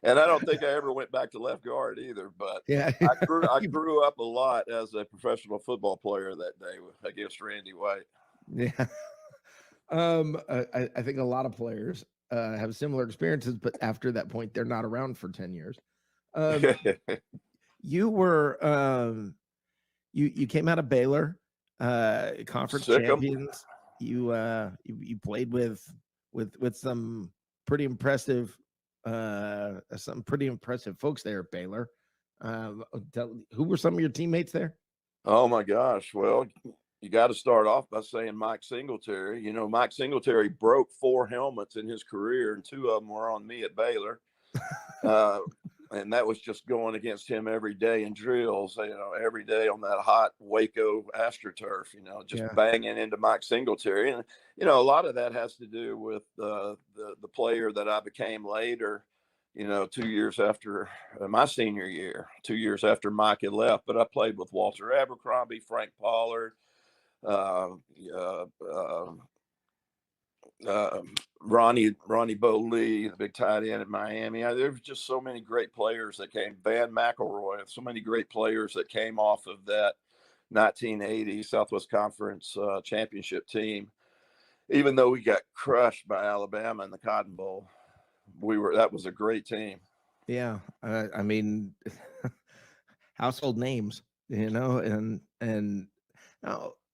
And I don't think I ever went back to left guard either. But
Yeah.
I grew up a lot as a professional football player that day against Randy White.
Yeah. I think a lot of players have similar experiences, but after that point, they're not around for 10 years. You were you came out of Baylor, conference champions. You played with some pretty impressive folks there at Baylor. Who were some of your teammates there?
Oh my gosh. Well, you got to start off by saying Mike Singletary. You know, Mike Singletary broke 4 helmets in his career, and 2 of them were on me at Baylor. And that was just going against him every day in drills, you know, every day on that hot Waco AstroTurf, you know, just banging into Mike Singletary. And, you know, a lot of that has to do with the player that I became later, you know, 2 years after my senior year, 2 years after Mike had left. But I played with Walter Abercrombie, Frank Pollard, Ronnie Bo Lee, the big tight end at Miami. There were just so many great players that came. Van McElroy, so many great players that came off of that 1980 Southwest Conference championship team. Even though we got crushed by Alabama in the Cotton Bowl, that was a great team.
Yeah, I mean, household names, you know, and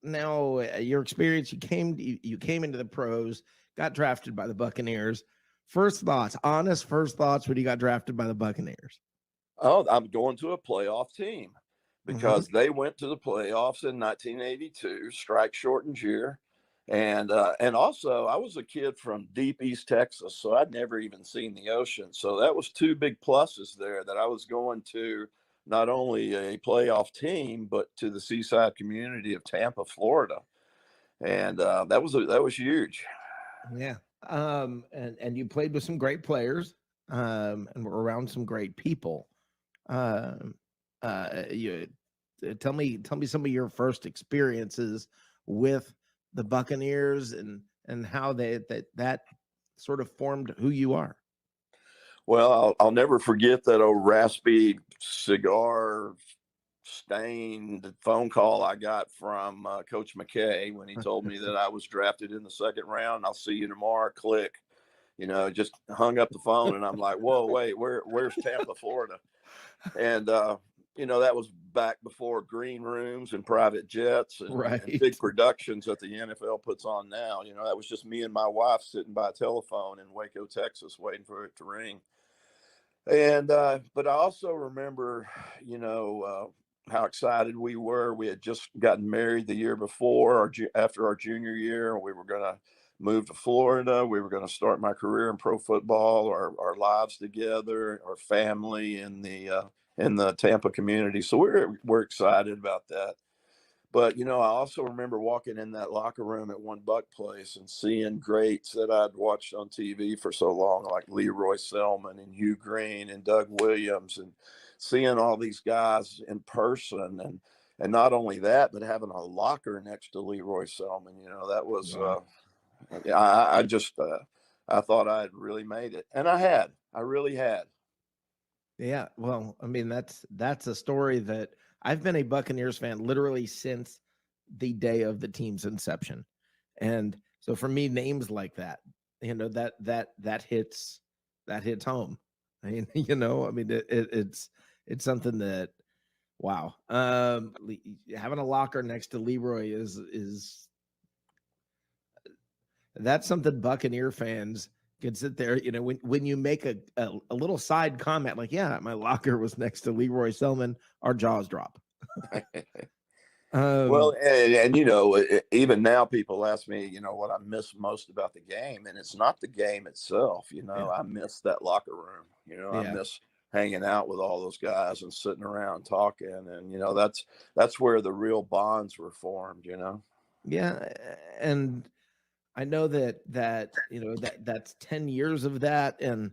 now your experience. You came into the pros, got drafted by the Buccaneers. Honest first thoughts when you got drafted by the Buccaneers.
Oh, I'm going to a playoff team because they went to the playoffs in 1982, strike shortened year. And also I was a kid from deep East Texas, so I'd never even seen the ocean. So that was 2 big pluses there, that I was going to not only a playoff team, but to the seaside community of Tampa, Florida. And that was huge.
Yeah. And you played with some great players, and were around some great people. You tell me some of your first experiences with the Buccaneers and how that sort of formed who you are.
Well, I'll never forget that old raspy cigar stained phone call I got from Coach McKay when he told me that I was drafted in the 2nd round. I'll see you tomorrow. Click. You know, just hung up the phone, and I'm like, whoa, wait, where's Tampa, Florida? And you know, that was back before green rooms and private jets and big productions that the NFL puts on now. You know, that was just me and my wife sitting by a telephone in Waco, Texas, waiting for it to ring. And but I also remember, you know, how excited we were. We had just gotten married the year before, after our junior year. We were going to move to Florida. We were going to start my career in pro football, our lives together, our family in the Tampa community. So we're excited about that. But, you know, I also remember walking in that locker room at one Buck place and seeing greats that I'd watched on TV for so long, like Leroy Selman and Hugh Green and Doug Williams, and seeing all these guys in person. And not only that, but having a locker next to Leroy Selman. You know, that was, I thought I had really made it. And I really had.
Yeah. Well, I mean, that's a story that I've been a Buccaneers fan literally since the day of the team's inception. And so for me, names like that, you know, that hits home. I mean, you know, I mean, it's something that, wow. Having a locker next to Leroy is that's something Buccaneer fans can sit there, you know, when you make a little side comment like, yeah, my locker was next to Leroy Selman, our jaws drop.
Well, and you know, even now people ask me, you know, what I miss most about the game, and it's not the game itself. You know, I miss that locker room. You know, I miss hanging out with all those guys and sitting around talking, and you know, that's where the real bonds were formed. You know.
Yeah, and I know that that's 10 years of that, and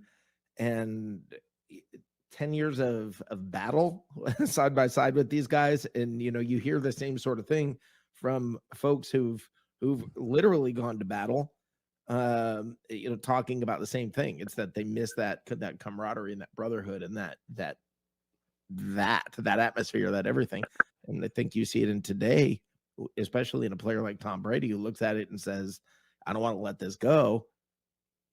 10 years of battle side by side with these guys. And you hear the same sort of thing from folks who've literally gone to battle, talking about the same thing. It's that they miss that camaraderie and that brotherhood and that atmosphere, that everything. And I think you see it in today, especially in a player like Tom Brady, who looks at it and says, I don't want to let this go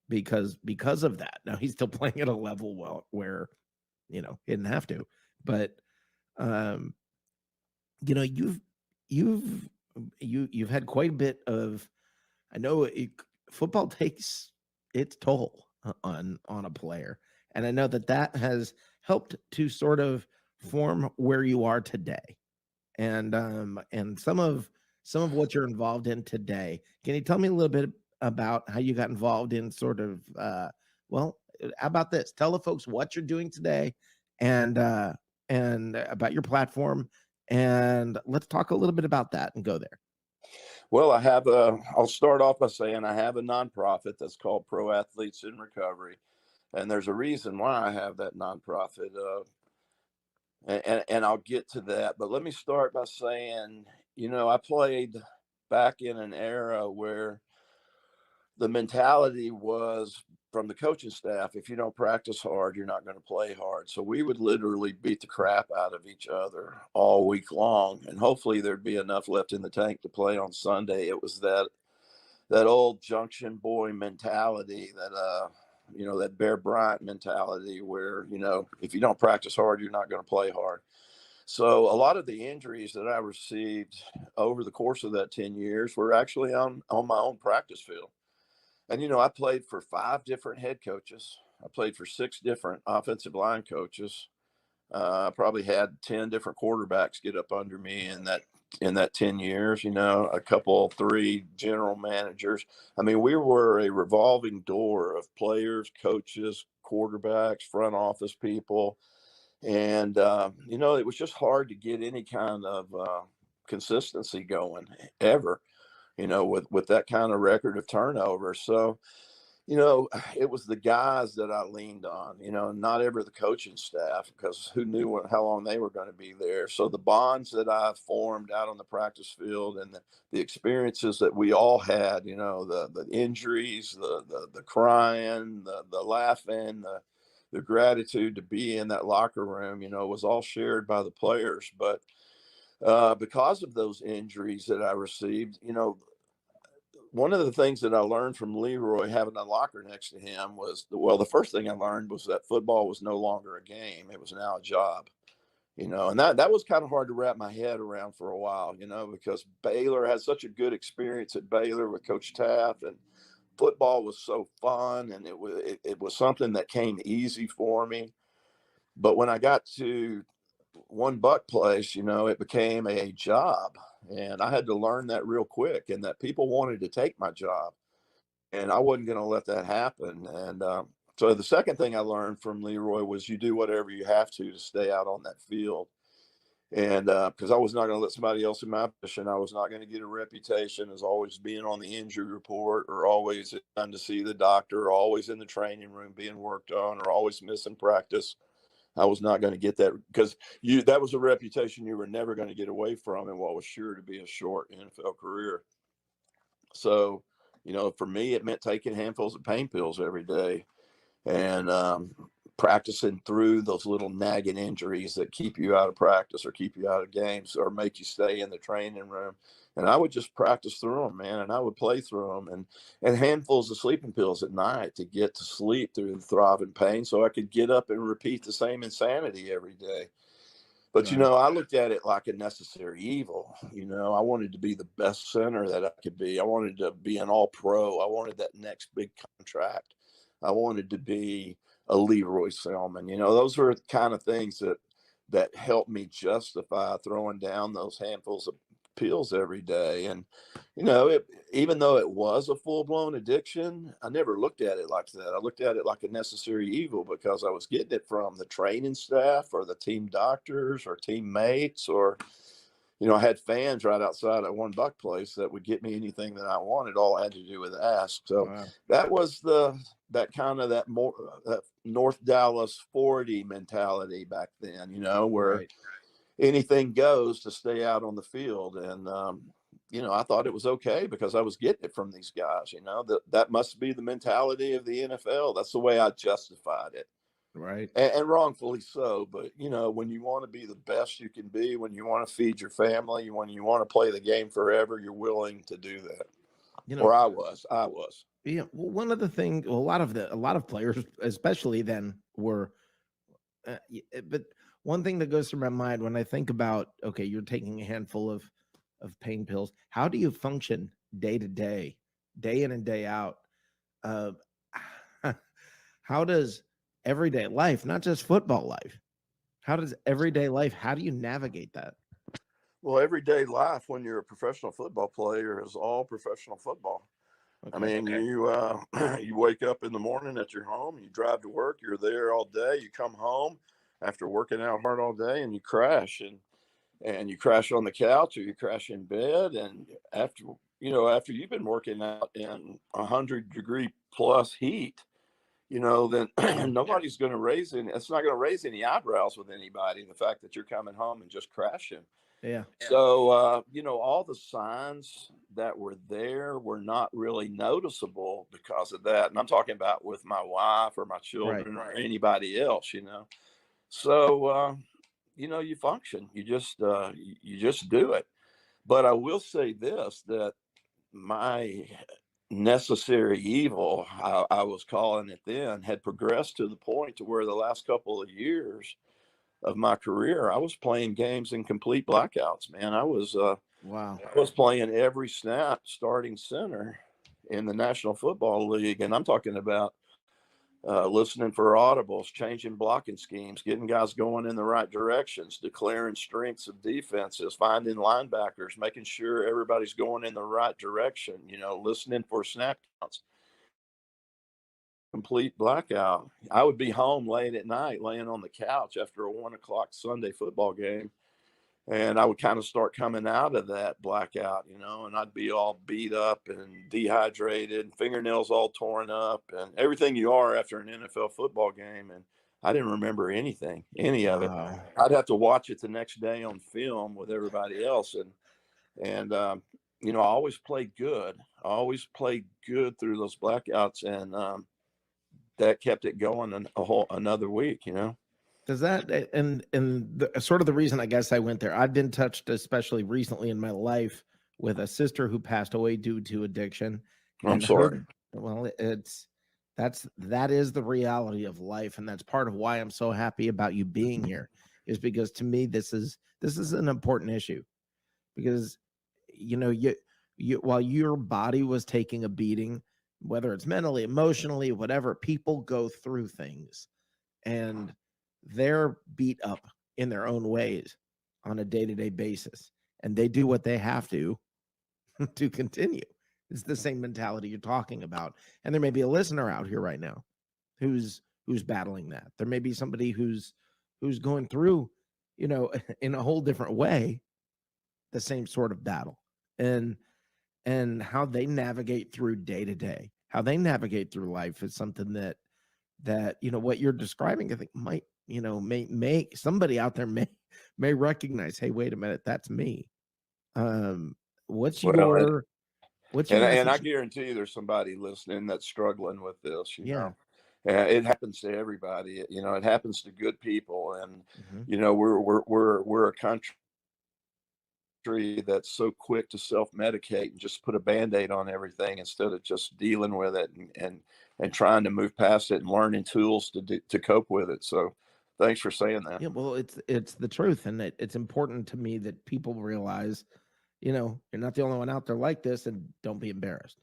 because of that. Now he's still playing at a level where he didn't have to, but you've had quite a bit of, I know football takes its toll on a player, and I know that has helped to sort of form where you are today, and some of what you're involved in today. Can you tell me a little bit about how you got involved in sort of how about this? Tell the folks what you're doing today, and about your platform, and let's talk a little bit about that and go there.
Well, I'll start off by saying I have a nonprofit that's called Pro Athletes in Recovery. And there's a reason why I have that nonprofit. And I'll get to that. But let me start by saying, I played back in an era where the mentality was from the coaching staff, if you don't practice hard, you're not going to play hard. So we would literally beat the crap out of each other all week long. And hopefully there'd be enough left in the tank to play on Sunday. It was that old junction boy mentality, that Bear Bryant mentality where, if you don't practice hard, you're not going to play hard. So a lot of the injuries that I received over the course of that 10 years were actually on my own practice field. And, I played for 5 different head coaches. I played for 6 different offensive line coaches. I probably had 10 different quarterbacks get up under me in that 10 years, a couple, 3 general managers. I mean, we were a revolving door of players, coaches, quarterbacks, front office people. And, it was just hard to get any kind of consistency going ever, with that kind of record of turnover. So, it was the guys that I leaned on, not ever the coaching staff, because who knew how long they were going to be there. So the bonds that I formed out on the practice field and the experiences that we all had, the injuries, the crying, the laughing, the gratitude to be in that locker room, was all shared by the players. But because of those injuries that I received, one of the things that I learned from Leroy having a locker next to him was, the first thing I learned was that football was no longer a game. It was now a job, and that was kind of hard to wrap my head around for a while, because Baylor had such a good experience at Baylor with Coach Taft, and football was so fun, and it was something that came easy for me. But when I got to one Buck place, it became a job, and I had to learn that real quick, and that people wanted to take my job, and I wasn't going to let that happen. And so the second thing I learned from Leroy was you do whatever you have to stay out on that field. And because I was not going to let somebody else in my position, I was not going to get a reputation as always being on the injury report, or always trying to see the doctor, or always in the training room being worked on, or always missing practice. I was not going to get that, because that was a reputation you were never going to get away from in what was sure to be a short NFL career. So, for me, it meant taking handfuls of pain pills every day, and practicing through those little nagging injuries that keep you out of practice or keep you out of games or make you stay in the training room. And I would just practice through them, man. And I would play through them, and handfuls of sleeping pills at night to get to sleep through the throbbing pain, so I could get up and repeat the same insanity every day. But,
Right.
I looked at it like a necessary evil. I wanted to be the best center that I could be. I wanted to be an all pro. I wanted that next big contract. I wanted to be a Leroy Selman. Those were the kind of things that helped me justify throwing down those handfuls of pills every day. And, even though it was a full-blown addiction, I never looked at it like that. I looked at it like a necessary evil, because I was getting it from the training staff or the team doctors or teammates or, I had fans right outside at one Buck place that would get me anything that I wanted. All I had to do was ask. So
Wow.
that was that North Dallas 40 mentality back then, where
Right.
anything goes to stay out on the field. And, I thought it was okay because I was getting it from these guys, that must be the mentality of the NFL. That's the way I justified it.
Right.
And wrongfully so. But, when you want to be the best you can be, when you want to feed your family, when you want to play the game forever, you're willing to do that. Or I was.
Yeah. Well, one of the things, well, a lot of players, especially then, were, but one thing that goes through my mind when I think about, okay, you're taking a handful of pain pills. How do you function day to day, day in and day out? Uh, how does everyday life, not just football life, how does everyday life, how do you navigate that?
Well, everyday life when you're a professional football player is all professional football. I mean, you you wake up in the morning at your home, you drive to work, you're there all day, you come home after working out hard all day, and you crash, and you crash on the couch or you crash in bed, and after you've been working out in 100-degree plus heat, then nobody's going to it's not going to raise any eyebrows with anybody, the fact that you're coming home and just crashing.
Yeah.
So, all the signs that were there were not really noticeable because of that. And I'm talking about with my wife or my children or anybody else, So, you function, you just do it. But I will say this, that my necessary evil, I was calling it then, had progressed to the point to where the last couple of years of my career, I was playing games in complete blackouts, man. I was
Wow.
I was playing every snap starting center in the National Football League. And I'm talking about listening for audibles, changing blocking schemes, getting guys going in the right directions, declaring strengths of defenses, finding linebackers, making sure everybody's going in the right direction, listening for snap counts. Complete blackout. I would be home late at night, laying on the couch after a 1 o'clock Sunday football game. And I would kind of start coming out of that blackout, and I'd be all beat up and dehydrated, fingernails all torn up, and everything you are after an NFL football game. And I didn't remember any of it. I'd have to watch it the next day on film with everybody else. And I always played good. I always played good through those blackouts. And that kept it going another week,
Does that, and sort of the reason I guess I went there, I've been touched, especially recently in my life, with a sister who passed away due to addiction.
I'm sorry.
Well, that is the reality of life, and that's part of why I'm so happy about you being here, is because to me this is an important issue, because you while your body was taking a beating, whether it's mentally, emotionally, whatever, people go through things, and they're beat up in their own ways on a day-to-day basis, and they do what they have to continue. It's the same mentality you're talking about. And there may be a listener out here right now who's battling that. There may be somebody who's going through, in a whole different way, the same sort of battle. And how they navigate through day to day, how they navigate through life is something that what you're describing, I think might, may somebody out there may recognize, hey, wait a minute, that's me. What's your
and I guarantee you there's somebody listening that's struggling with this, it happens to everybody. It happens to good people. And, we're a country that's so quick to self-medicate and just put a Band-Aid on everything instead of just dealing with it and trying to move past it and learning tools to cope with it. So thanks for saying that.
Yeah, well, it's the truth, and it's important to me that people realize, you're not the only one out there like this, and don't be embarrassed.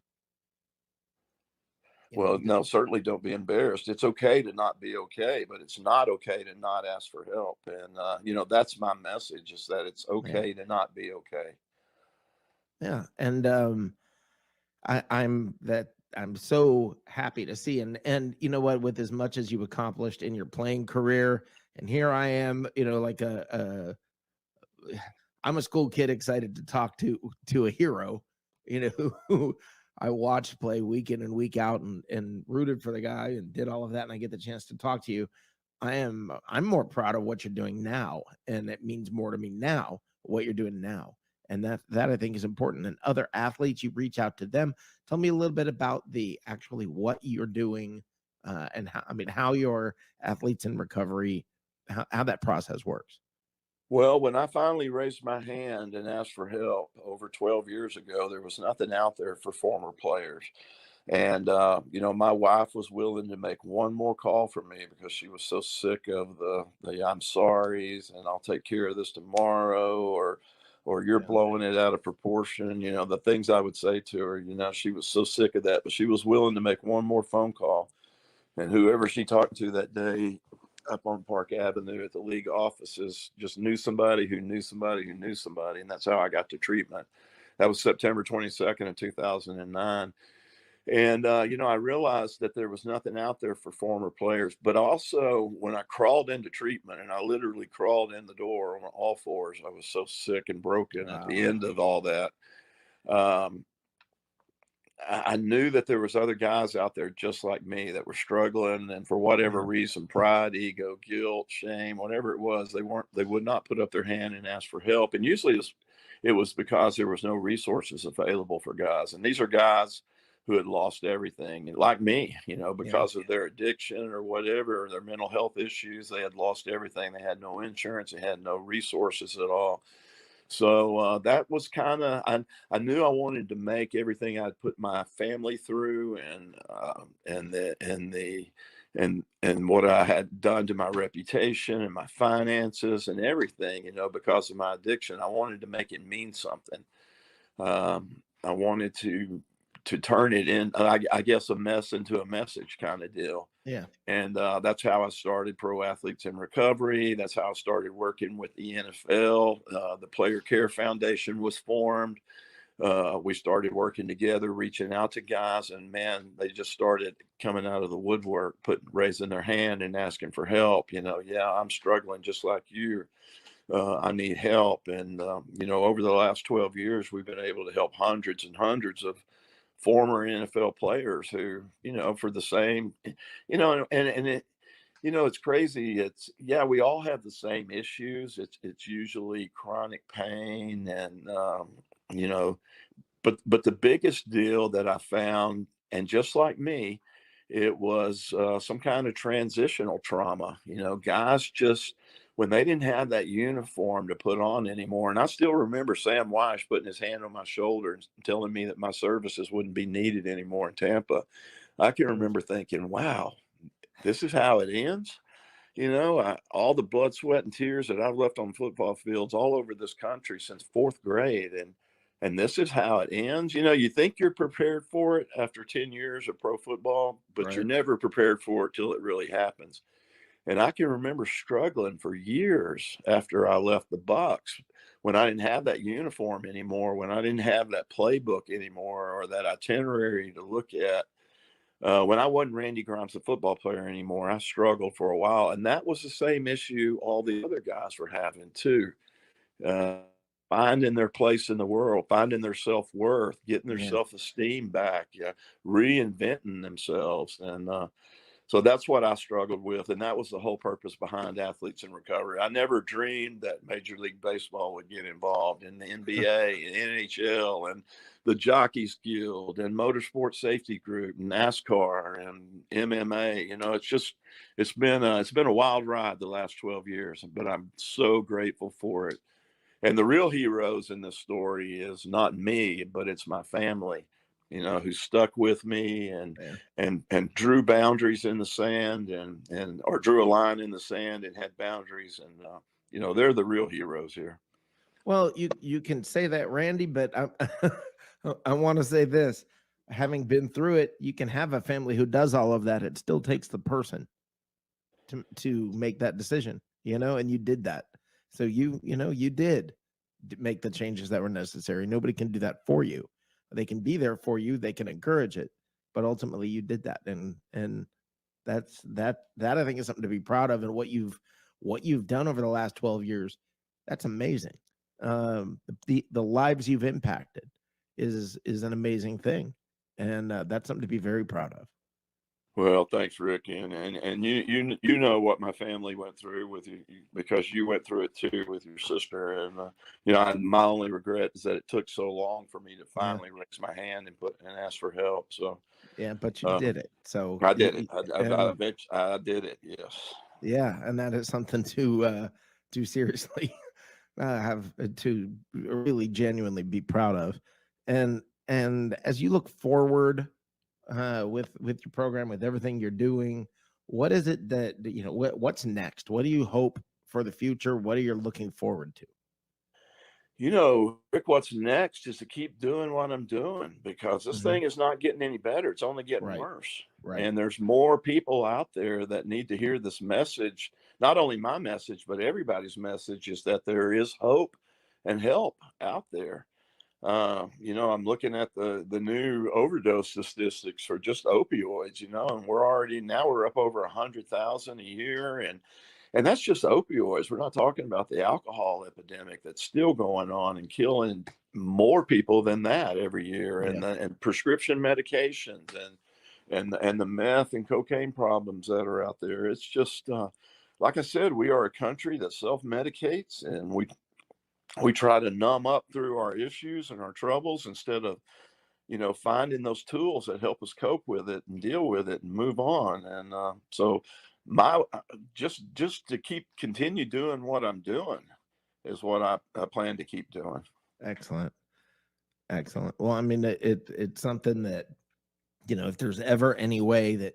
Well, no, certainly don't be embarrassed. It's okay to not be okay, but it's not okay to not ask for help. And, that's my message, is that it's okay to not be okay.
Yeah. And I'm so happy to see. And you know what, with as much as you accomplished in your playing career, and here I am, like I'm a school kid excited to talk to a hero, who I watched play week in and week out and rooted for the guy and did all of that. And I get the chance to talk to you. I'm more proud of what you're doing now. And it means more to me now, what you're doing now. And that I think is important. And other athletes, you reach out to them. Tell me a little bit about what you're doing, and how your athletes in recovery, how that process works.
Well, when I finally raised my hand and asked for help over 12 years ago, there was nothing out there for former players. And, my wife was willing to make one more call for me because she was so sick of the I'm sorry's and I'll take care of this tomorrow, or you're blowing it out of proportion. The things I would say to her, she was so sick of that, but she was willing to make one more phone call. And whoever she talked to that day up on Park Avenue at the league offices just knew somebody who knew somebody who knew somebody. And that's how I got to treatment. That was September 22nd of 2009. And, I realized that there was nothing out there for former players. But also, when I crawled into treatment, and I literally crawled in the door on all fours, I was so sick and broken at the end of all that. I knew that there was other guys out there just like me that were struggling, and for whatever reason, pride, ego, guilt, shame, whatever it was, they would not put up their hand and ask for help. And usually it was because there was no resources available for guys. And these are guys who had lost everything, like me, because of their addiction or whatever, or their mental health issues. They had lost everything. They had no insurance. They had no resources at all. So that was kind of, I knew I wanted to make everything I'd put my family through and what I had done to my reputation and my finances and everything, because of my addiction. I wanted to make it mean something. I wanted to turn it in, I guess, a mess into a message kind of deal.
Yeah.
And that's how I started Pro Athletes in Recovery. That's how I started working with the NFL. The Player Care Foundation was formed. We started working together, reaching out to guys, and man, they just started coming out of the woodwork, raising their hand and asking for help. I'm struggling just like you. I need help. And, over the last 12 years, we've been able to help hundreds and hundreds of former NFL players who, for the same, and it, it's crazy. We all have the same issues. It's usually chronic pain and, but the biggest deal that I found, and just like me, it was some kind of transitional trauma. Guys just, when they didn't have that uniform to put on anymore. And I still remember Sam Weish putting his hand on my shoulder and telling me that my services wouldn't be needed anymore in Tampa. I can remember thinking, wow, this is how it ends. All the blood, sweat, and tears that I've left on football fields all over this country since fourth grade. And this is how it ends. You think you're prepared for it after 10 years of pro football, but you're never prepared for it till it really happens. And I can remember struggling for years after I left the Bucs, when I didn't have that uniform anymore, when I didn't have that playbook anymore, or that itinerary to look at. When I wasn't Randy Grimes, the football player, anymore, I struggled for a while. And that was the same issue all the other guys were having too. Finding their place in the world, finding their self-worth, getting their self-esteem back, reinventing themselves. And so that's what I struggled with. And that was the whole purpose behind Athletes in Recovery. I never dreamed that Major League Baseball would get involved in the NBA and NHL and the Jockeys Guild and Motorsport Safety Group, NASCAR and MMA. It's been a wild ride the last 12 years, but I'm so grateful for it. And the real heroes in this story is not me, but it's my family, who stuck with me and drew boundaries in the sand or drew a line in the sand and had boundaries. And, they're the real heroes here.
Well, you can say that, Randy, but I want to say this. Having been through it, you can have a family who does all of that. It still takes the person to make that decision, and you did that. So you did make the changes that were necessary. Nobody can do that for you. They can be there for you. They can encourage it, but ultimately you did that. And that's that I think is something to be proud of. And what you've done over the last 12 years, that's amazing. The lives you've impacted is an amazing thing, and that's something to be very proud of.
Well, thanks, Rick, and you know what my family went through with you, because you went through it too with your sister, and my only regret is that it took so long for me to finally raise my hand and ask for help. So
yeah, but you did it. So
I did it. I bet I did it. Yes.
Yeah, and that is something to seriously have to really genuinely be proud of, and as you look forward with your program, with everything you're doing, what is it that what's next? What do you hope for the future? What are you looking forward to?
Rick, what's next is to keep doing what I'm doing, because this thing is not getting any better. It's only getting worse.
Right.
And there's more people out there that need to hear this message. Not only my message, but everybody's message is that there is hope and help out there. I'm looking at the new overdose statistics for just opioids, and we're up over 100,000 a year. And that's just opioids. We're not talking about the alcohol epidemic that's still going on and killing more people than that every year, and prescription medications and the meth and cocaine problems that are out there. It's just like I said, we are a country that self-medicates, and we try to numb up through our issues and our troubles instead of finding those tools that help us cope with it and deal with it and move on. And so my just to continue doing what I'm doing is what I plan to keep doing.
Excellent. Well, I mean, it's something that if there's ever any way that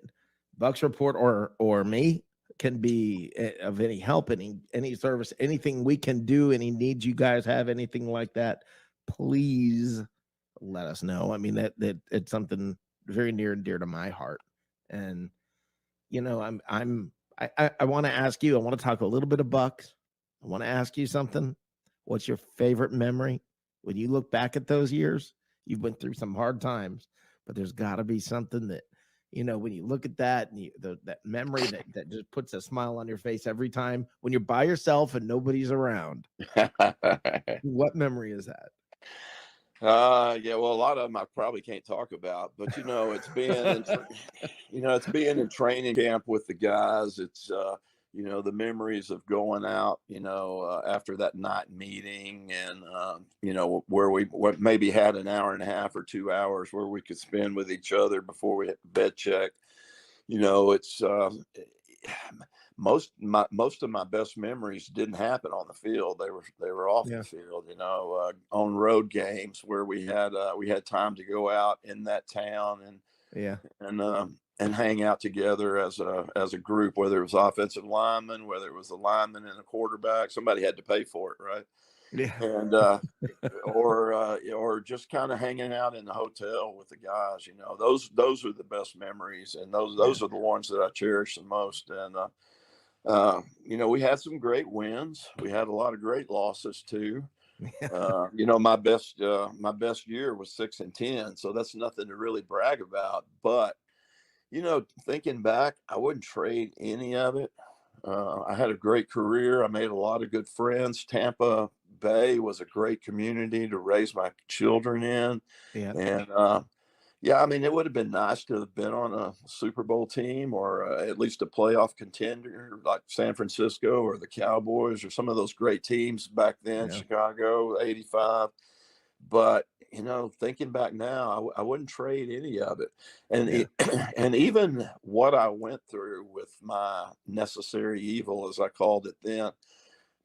Bucs Report or me can be of any help, any service, anything we can do, any needs you guys have, anything like that, please let us know. I mean, that it's something very near and dear to my heart. And I want to ask you, I want to talk a little bit of Bucs. I want to ask you something. What's your favorite memory when you look back at those years? You've been through some hard times, but there's got to be something that when you look at that and that memory that just puts a smile on your face every time when you're by yourself and nobody's around. What memory is that?
Yeah, well, a lot of them I probably can't talk about, but it's being in training camp with the guys. It's the memories of going out, after that night meeting, and where we maybe had an hour and a half or 2 hours where we could spend with each other before we hit bed check. It's most of my best memories didn't happen on the field. They were off the field, on road games where we had time to go out in that town and hang out together as a group, whether it was offensive linemen, whether it was a lineman and a quarterback. Somebody had to pay for it, right?
Yeah.
And or just kind of hanging out in the hotel with the guys. Those are the best memories, and those are the ones that I cherish the most. And we had some great wins. We had a lot of great losses too. My best year was 6-10, so that's nothing to really brag about. But thinking back, I wouldn't trade any of it. I had a great career. I made a lot of good friends. Tampa Bay was a great community to raise my children in.
Yeah.
And I mean, it would have been nice to have been on a Super Bowl team, or at least a playoff contender like San Francisco or the Cowboys or some of those great teams back then, Chicago, 85. But, thinking back now, I wouldn't trade any of it. And and even what I went through with my necessary evil, as I called it then,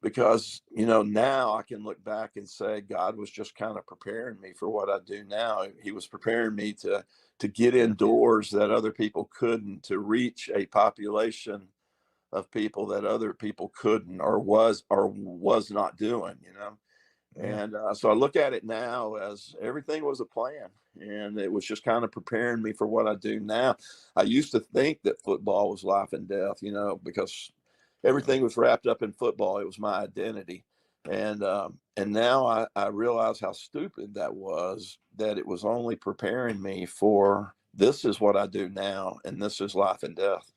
because now I can look back and say God was just kind of preparing me for what I do now. He was preparing me to get indoors that other people couldn't, to reach a population of people that other people couldn't or was not doing. And so I look at it now as everything was a plan, and it was just kind of preparing me for what I do now. I used to think that football was life and death, because everything was wrapped up in football. It was my identity. And now I realize how stupid that was, that it was only preparing me for this is what I do now, and this is life and death.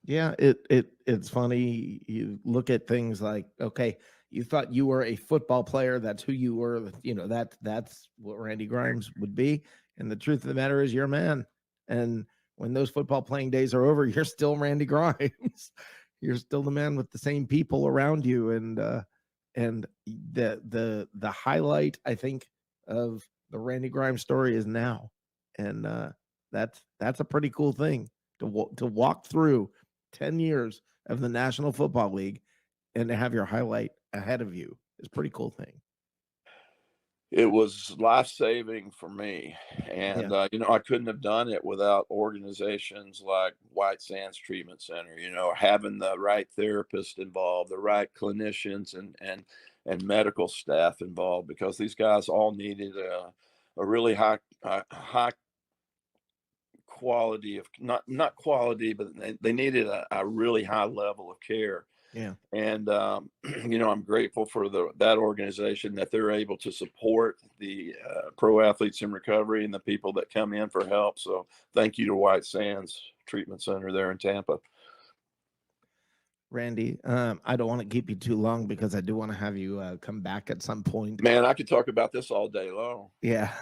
Yeah, it's funny. You look at things like, okay, you thought you were a football player. That's who you were. You know, that's what Randy Grimes would be. And the truth of the matter is you're a man. And when those football playing days are over, you're still Randy Grimes. You're still the man with the same people around you. And the highlight, I think, of the Randy Grimes story is now. And that's a pretty cool thing to walk through 10 years of the National Football League and to have your highlight ahead of you is a pretty cool thing.
It was life-saving for me. And,
Yeah.
I couldn't have done it without organizations like White Sands Treatment Center, having the right therapist involved, the right clinicians and medical staff involved, because these guys all needed a really high quality of not quality, but they needed a really high level of care.
Yeah.
And, I'm grateful for that organization, that they're able to support the pro athletes in recovery and the people that come in for help. So thank you to White Sands Treatment Center there in Tampa.
Randy, I don't want to keep you too long because I do want to have you come back at some point.
Man, I could talk about this all day long.
Yeah,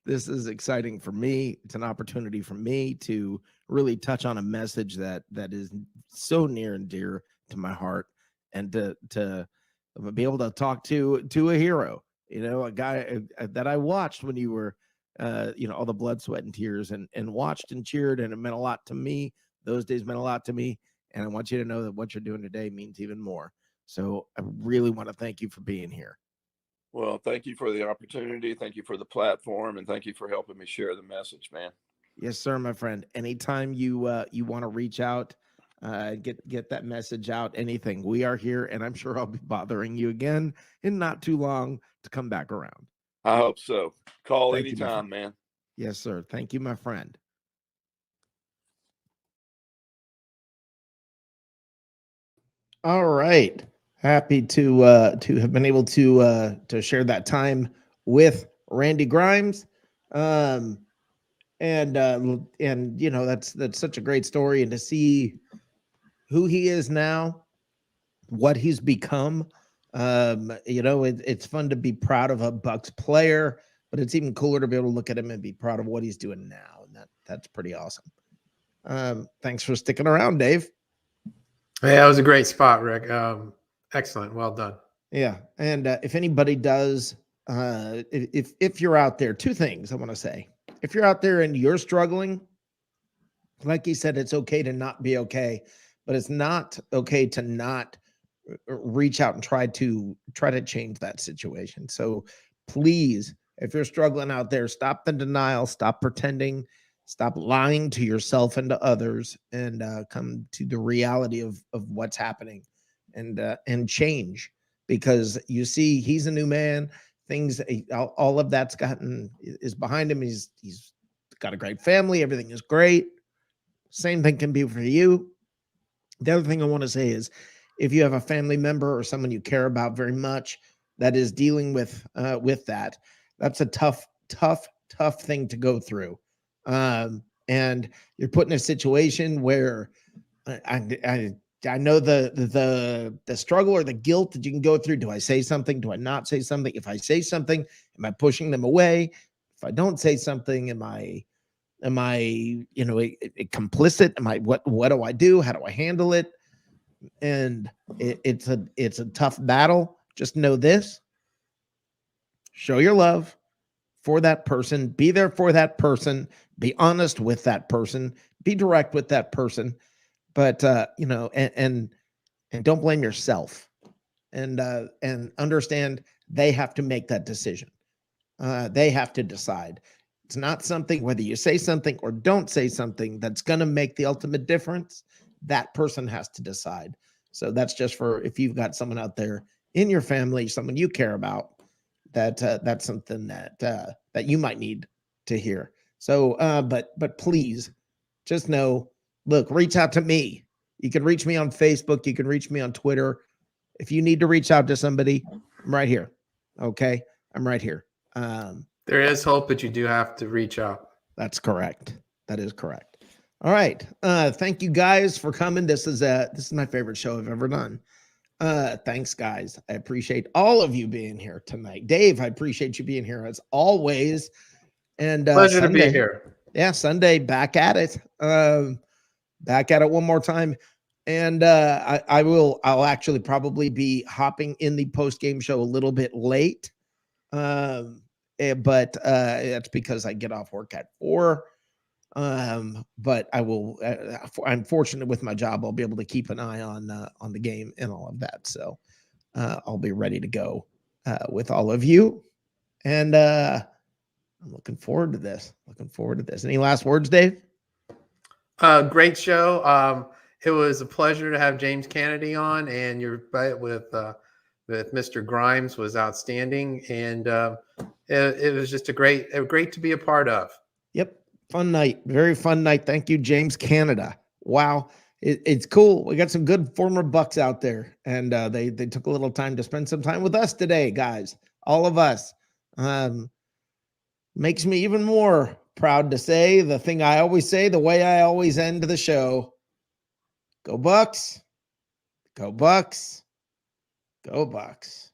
this is exciting for me. It's an opportunity for me to really touch on a message that is so near and dear to my heart, and to be able to talk to a hero, a guy that I watched when you were, all the blood, sweat, and tears, and watched and cheered, and it meant a lot to me. Those days meant a lot to me, and I want you to know that what you're doing today means even more. So I really want to thank you for being here.
Well, thank you for the opportunity. Thank you for the platform, and thank you for helping me share the message, man.
Yes, sir, my friend. Anytime you want to reach out, get that message out, anything, we are here, and I'm sure I'll be bothering you again in not too long to come back around.
I hope so. Call
Thank you,
anytime, man.
Yes, sir. Thank you, my friend. All right. Happy to have been able to share that time with Randy Grimes. And that's such a great story, and to see who he is now, what he's become. It's fun to be proud of a Bucs player, but it's even cooler to be able to look at him and be proud of what he's doing now. And that's pretty awesome. Thanks for sticking around, Dave.
Yeah, that was a great spot, Rick. Excellent. Well done.
Yeah. And if anybody does, if you're out there, two things I want to say. If you're out there and you're struggling, like he said, it's okay to not be okay, but it's not okay to not reach out and try to change that situation. So please, if you're struggling out there, stop the denial, stop pretending, stop lying to yourself and to others, and come to the reality of what's happening, and change. Because you see, he's a new man. Things, all of that's is behind him. He's got a great family. Everything is great. Same thing can be for you. The other thing I want to say is, if you have a family member or someone you care about very much that is dealing with that, that's a tough thing to go through. And you're put in a situation where I know the struggle or the guilt that you can go through. Do I say something? Do I not say something? If I say something, am I pushing them away? If I don't say something, am I complicit? Am I, what do I do? How do I handle it? And it's a tough battle. Just know this: show your love for that person, be there for that person, be honest with that person, be direct with that person, but and don't blame yourself, and understand they have to make that decision. They have to decide. It's not something, whether you say something or don't say something, that's going to make the ultimate difference. That person has to decide. So that's just for, if you've got someone out there in your family, someone you care about, that's something that you might need to hear. So, but please just know, look, reach out to me. You can reach me on Facebook. You can reach me on Twitter. If you need to reach out to somebody, I'm right here. Okay. I'm right here.
There is hope, but you do have to reach out.
That's correct. That is correct. All right. Thank you guys for coming. This is my favorite show I've ever done. Thanks, guys. I appreciate all of you being here tonight. Dave, I appreciate you being here as always. And
Pleasure
Sunday,
to be here.
Yeah, Sunday, back at it. Back at it one more time. And I'll actually probably be hopping in the post-game show a little bit late. But that's because I get off work at 4. But I will, I'm fortunate with my job. I'll be able to keep an eye on the game and all of that. So I'll be ready to go with all of you. And I'm looking forward to this. Any last words, Dave?
Great show. It was a pleasure to have James Cannida on, and your fight with Mr. Grimes was outstanding, and it was just great to be a part of.
Yep, fun night, very fun night. Thank you, James Cannida. Wow, it's cool. We got some good former Bucs out there, and they took a little time to spend some time with us today, guys. All of us. Makes me even more proud to say the thing I always say, the way I always end the show. Go Bucs. Go Bucs. Go Bucs.